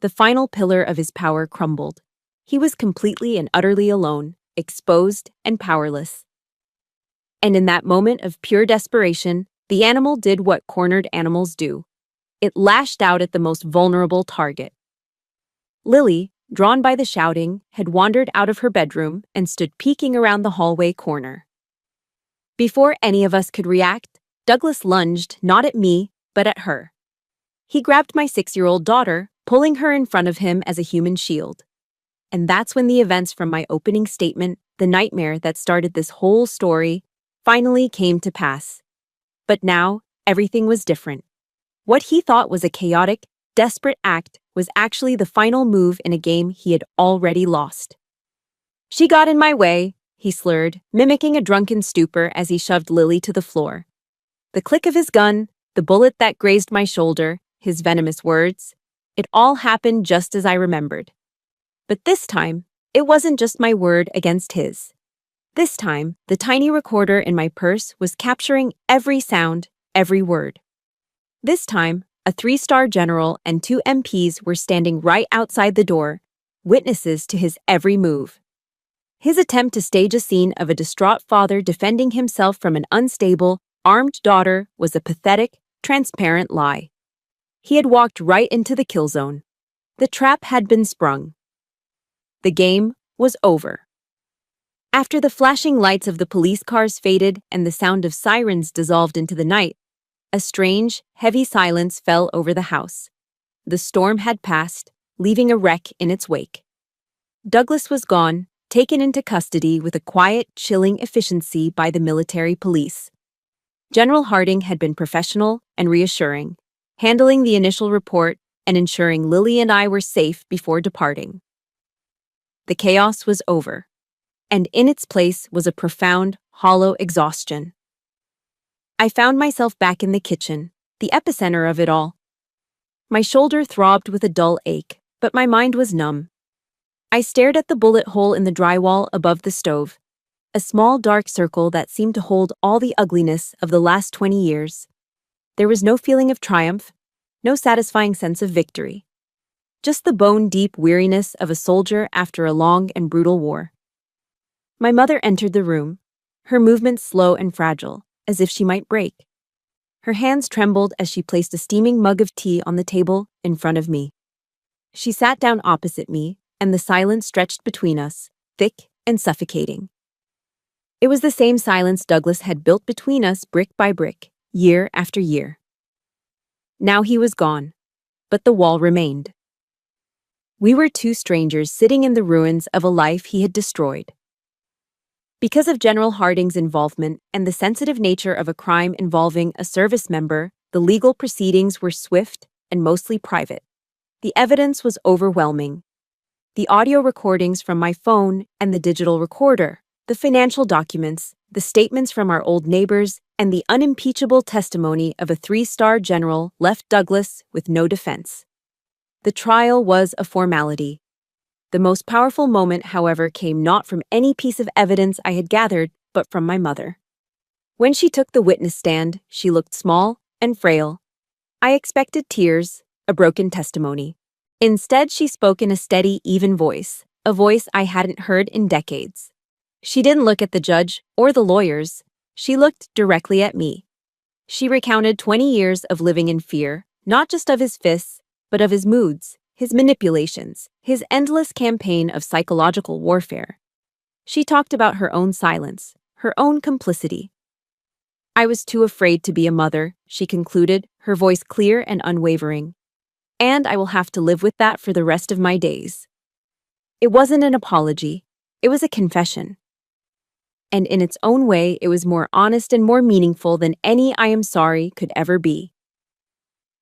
The final pillar of his power crumbled. He was completely and utterly alone, exposed and powerless. And in that moment of pure desperation, the animal did what cornered animals do. It lashed out at the most vulnerable target. Lily, drawn by the shouting, had wandered out of her bedroom and stood peeking around the hallway corner. Before any of us could react, Douglas lunged not at me, but at her. He grabbed my 6-year-old daughter, pulling her in front of him as a human shield. And that's when the events from my opening statement, the nightmare that started this whole story, finally came to pass. But now, everything was different. What he thought was a chaotic, desperate act was actually the final move in a game he had already lost. "She got in my way," he slurred, mimicking a drunken stupor as he shoved Lily to the floor. The click of his gun, the bullet that grazed my shoulder, his venomous words, it all happened just as I remembered. But this time, it wasn't just my word against his. This time, the tiny recorder in my purse was capturing every sound, every word. This time, a 3-star general and 2 MPs were standing right outside the door, witnesses to his every move. His attempt to stage a scene of a distraught father defending himself from an unstable, armed daughter was a pathetic, transparent lie. He had walked right into the kill zone. The trap had been sprung. The game was over. After the flashing lights of the police cars faded and the sound of sirens dissolved into the night, a strange, heavy silence fell over the house. The storm had passed, leaving a wreck in its wake. Douglas was gone, taken into custody with a quiet, chilling efficiency by the military police. General Harding had been professional and reassuring, handling the initial report and ensuring Lily and I were safe before departing. The chaos was over, and in its place was a profound, hollow exhaustion. I found myself back in the kitchen, the epicenter of it all. My shoulder throbbed with a dull ache, but my mind was numb. I stared at the bullet hole in the drywall above the stove, a small dark circle that seemed to hold all the ugliness of the last 20 years. There was no feeling of triumph, no satisfying sense of victory. Just the bone-deep weariness of a soldier after a long and brutal war. My mother entered the room, her movements slow and fragile, as if she might break. Her hands trembled as she placed a steaming mug of tea on the table in front of me. She sat down opposite me, and the silence stretched between us, thick and suffocating. It was the same silence Douglas had built between us brick by brick, year after year. Now he was gone, but the wall remained. We were two strangers sitting in the ruins of a life he had destroyed. Because of General Harding's involvement and the sensitive nature of a crime involving a service member, the legal proceedings were swift and mostly private. The evidence was overwhelming. The audio recordings from my phone and the digital recorder, the financial documents, the statements from our old neighbors, and the unimpeachable testimony of a 3-star general left Douglas with no defense. The trial was a formality. The most powerful moment, however, came not from any piece of evidence I had gathered, but from my mother. When she took the witness stand, she looked small and frail. I expected tears, a broken testimony. Instead, she spoke in a steady, even voice, a voice I hadn't heard in decades. She didn't look at the judge or the lawyers. She looked directly at me. She recounted 20 years of living in fear, not just of his fists, but of his moods, his manipulations, his endless campaign of psychological warfare. She talked about her own silence, her own complicity. I was too afraid to be a mother, she concluded, her voice clear and unwavering. And I will have to live with that for the rest of my days. It wasn't an apology, it was a confession. And in its own way, it was more honest and more meaningful than any "I am sorry" could ever be.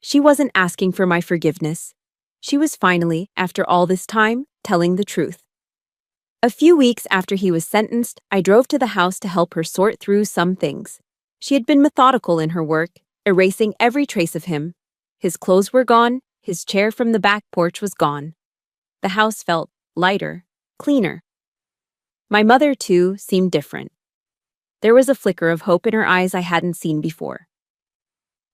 She wasn't asking for my forgiveness. She was finally, after all this time, telling the truth. A few weeks after he was sentenced, I drove to the house to help her sort through some things. She had been methodical in her work, erasing every trace of him. His clothes were gone, his chair from the back porch was gone. The house felt lighter, cleaner. My mother, too, seemed different. There was a flicker of hope in her eyes I hadn't seen before.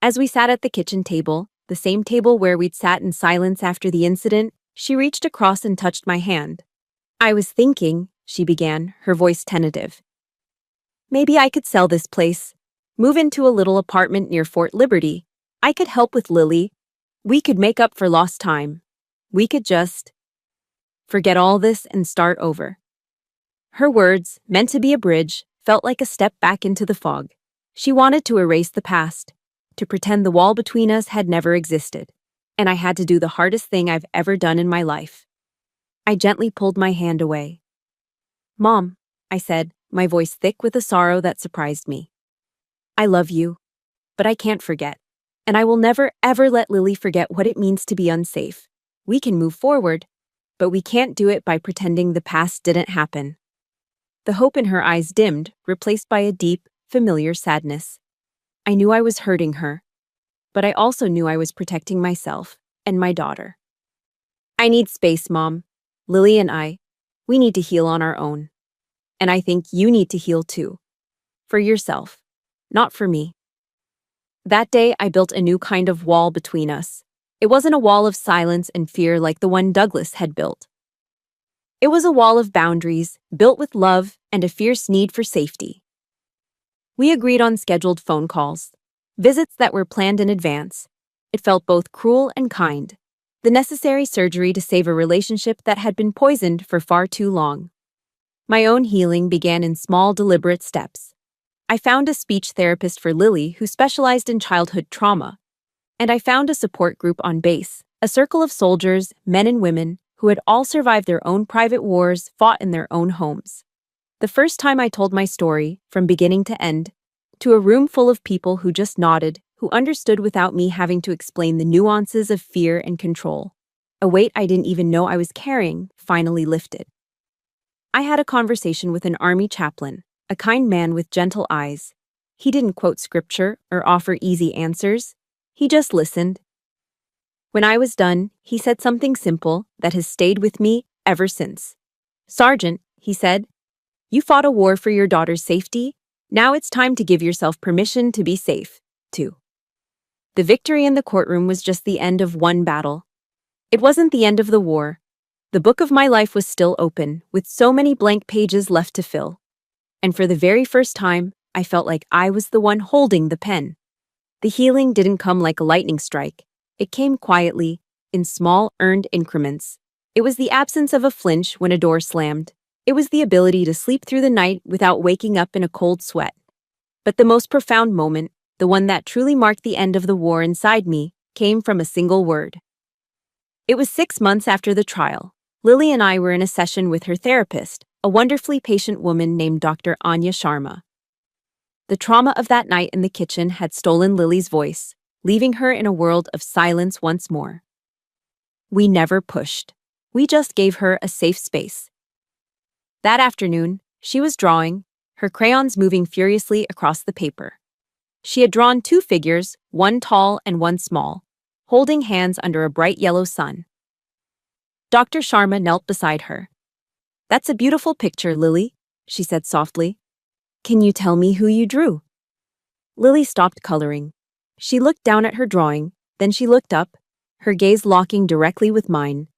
As we sat at the kitchen table, the same table where we'd sat in silence after the incident, she reached across and touched my hand. "I was thinking," she began, her voice tentative. "Maybe I could sell this place, move into a little apartment near Fort Liberty. I could help with Lily. We could make up for lost time. We could just forget all this and start over." Her words, meant to be a bridge, felt like a step back into the fog. She wanted to erase the past, to pretend the wall between us had never existed, and I had to do the hardest thing I've ever done in my life. I gently pulled my hand away. "Mom," I said, my voice thick with a sorrow that surprised me. "I love you, but I can't forget, and I will never, ever let Lily forget what it means to be unsafe. We can move forward, but we can't do it by pretending the past didn't happen." The hope in her eyes dimmed, replaced by a deep, familiar sadness. I knew I was hurting her, but I also knew I was protecting myself and my daughter. "I need space, Mom. Lily and we need to heal on our own. And I think you need to heal too. For yourself, not for me." That day, I built a new kind of wall between us. It wasn't a wall of silence and fear like the one Douglas had built. It was a wall of boundaries, built with love and a fierce need for safety. We agreed on scheduled phone calls, visits that were planned in advance, It felt both cruel and kind. The necessary surgery to save a relationship that had been poisoned for far too long. My own healing began in small, deliberate steps. I found a speech therapist for Lily who specialized in childhood trauma. And I found a support group on base, a circle of soldiers, men and women, who had all survived their own private wars, fought in their own homes. The first time I told my story, from beginning to end, to a room full of people who just nodded, who understood without me having to explain the nuances of fear and control. A weight I didn't even know I was carrying finally lifted. I had a conversation with an army chaplain, a kind man with gentle eyes. He didn't quote scripture or offer easy answers. He just listened. When I was done, he said something simple that has stayed with me ever since. "Sergeant," he said, "you fought a war for your daughter's safety. Now it's time to give yourself permission to be safe, too." The victory in the courtroom was just the end of one battle. It wasn't the end of the war. The book of my life was still open, with so many blank pages left to fill. And for the very first time, I felt like I was the one holding the pen. The healing didn't come like a lightning strike. It came quietly, in small, earned increments. It was the absence of a flinch when a door slammed. It was the ability to sleep through the night without waking up in a cold sweat. But the most profound moment, the one that truly marked the end of the war inside me, came from a single word. It was 6 months after the trial. Lily and I were in a session with her therapist, a wonderfully patient woman named Dr. Anya Sharma. The trauma of that night in the kitchen had stolen Lily's voice, leaving her in a world of silence once more. We never pushed. We just gave her a safe space. That afternoon, she was drawing, her crayons moving furiously across the paper. She had drawn 2 figures, one tall and one small, holding hands under a bright yellow sun. Dr. Sharma knelt beside her. "That's a beautiful picture, Lily," she said softly. "Can you tell me who you drew?" Lily stopped coloring. She looked down at her drawing, then she looked up, her gaze locking directly with mine.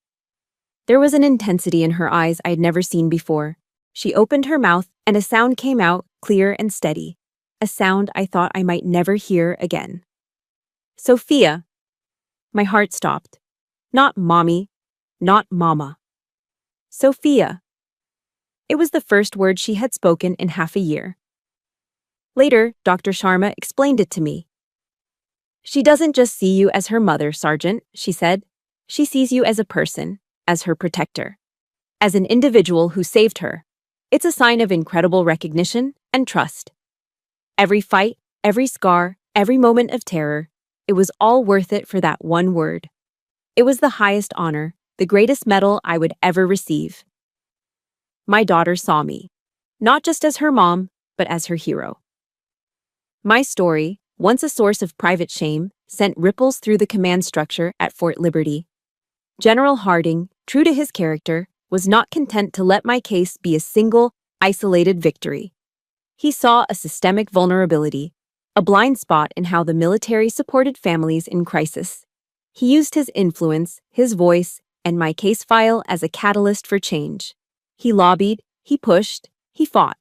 There was an intensity in her eyes I'd never seen before. She opened her mouth, and a sound came out, clear and steady. A sound I thought I might never hear again. "Sophia." My heart stopped. Not mommy, not mama. Sophia. It was the first word she had spoken in half a year. Later, Dr. Sharma explained it to me. "She doesn't just see you as her mother, Sergeant," she said. "She sees you as a person, as her protector, as an individual who saved her. It's a sign of incredible recognition and trust. Every fight, every scar, every moment of terror, it was all worth it for that one word. It was the highest honor, the greatest medal I would ever receive." My daughter saw me, not just as her mom, but as her hero. My story, once a source of private shame, sent ripples through the command structure at Fort Liberty. General Harding, true to his character, was not content to let my case be a single, isolated victory. He saw a systemic vulnerability, a blind spot in how the military supported families in crisis. He used his influence, his voice, and my case file as a catalyst for change. He lobbied, he pushed, he fought.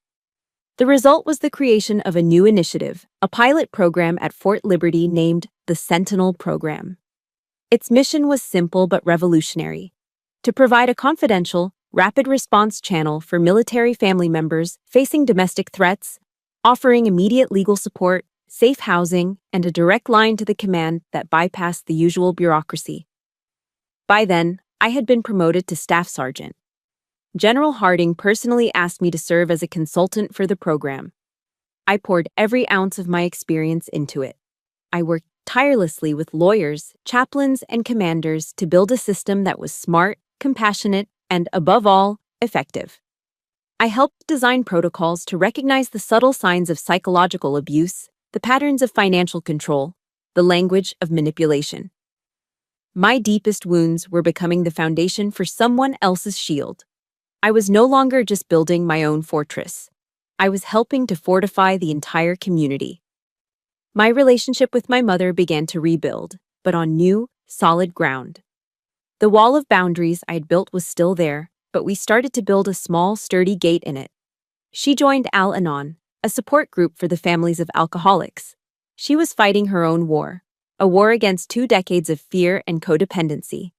The result was the creation of a new initiative, a pilot program at Fort Liberty named the Sentinel Program. Its mission was simple but revolutionary: to provide a confidential, rapid response channel for military family members facing domestic threats, offering immediate legal support, safe housing, and a direct line to the command that bypassed the usual bureaucracy. By then, I had been promoted to staff sergeant. General Harding personally asked me to serve as a consultant for the program. I poured every ounce of my experience into it. I worked tirelessly with lawyers, chaplains, and commanders to build a system that was smart, compassionate, and, above all, effective. I helped design protocols to recognize the subtle signs of psychological abuse, the patterns of financial control, the language of manipulation. My deepest wounds were becoming the foundation for someone else's shield. I was no longer just building my own fortress. I was helping to fortify the entire community. My relationship with my mother began to rebuild, but on new, solid ground. The wall of boundaries I had built was still there, but we started to build a small, sturdy gate in it. She joined Al-Anon, a support group for the families of alcoholics. She was fighting her own war, a war against 2 decades of fear and codependency.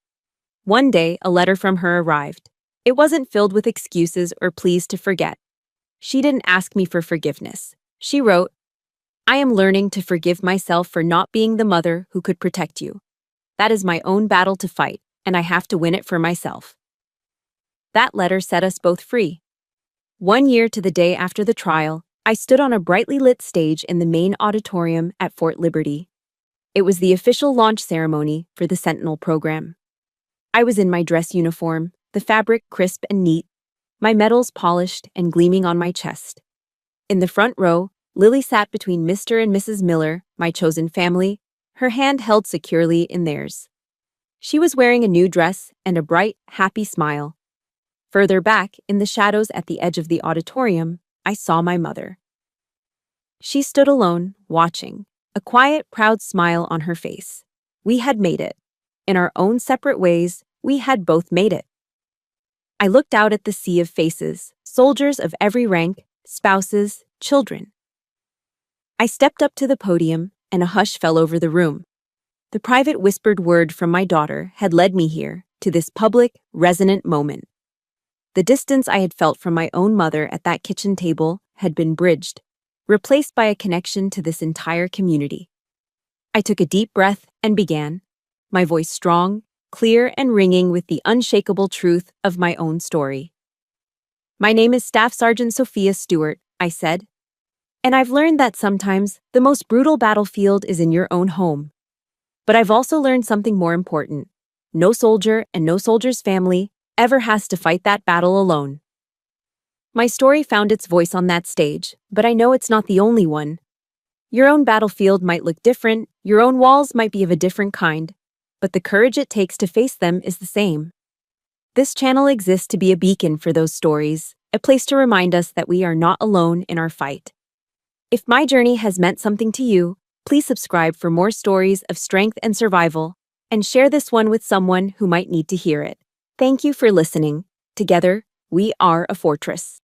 One day, a letter from her arrived. It wasn't filled with excuses or pleas to forget. She didn't ask me for forgiveness. She wrote, "I am learning to forgive myself for not being the mother who could protect you. That is my own battle to fight, and I have to win it for myself." That letter set us both free. 1 year to the day after the trial, I stood on a brightly lit stage in the main auditorium at Fort Liberty. It was the official launch ceremony for the Sentinel program. I was in my dress uniform, the fabric crisp and neat, my medals polished and gleaming on my chest. In the front row, Lily sat between Mr. and Mrs. Miller, my chosen family, her hand held securely in theirs. She was wearing a new dress and a bright, happy smile. Further back, in the shadows at the edge of the auditorium, I saw my mother. She stood alone, watching, a quiet, proud smile on her face. We had made it. In our own separate ways, we had both made it. I looked out at the sea of faces, soldiers of every rank, spouses, children. I stepped up to the podium, and a hush fell over the room. The private whispered word from my daughter had led me here, to this public, resonant moment. The distance I had felt from my own mother at that kitchen table had been bridged, replaced by a connection to this entire community. I took a deep breath and began, my voice strong, clear, and ringing with the unshakable truth of my own story. "My name is Staff Sergeant Sophia Stewart," I said, "and I've learned that sometimes the most brutal battlefield is in your own home. But I've also learned something more important. No soldier and no soldier's family ever has to fight that battle alone." My story found its voice on that stage, but I know it's not the only one. Your own battlefield might look different, your own walls might be of a different kind, but the courage it takes to face them is the same. This channel exists to be a beacon for those stories, a place to remind us that we are not alone in our fight. If my journey has meant something to you, please subscribe for more stories of strength and survival, and share this one with someone who might need to hear it. Thank you for listening. Together, we are a fortress.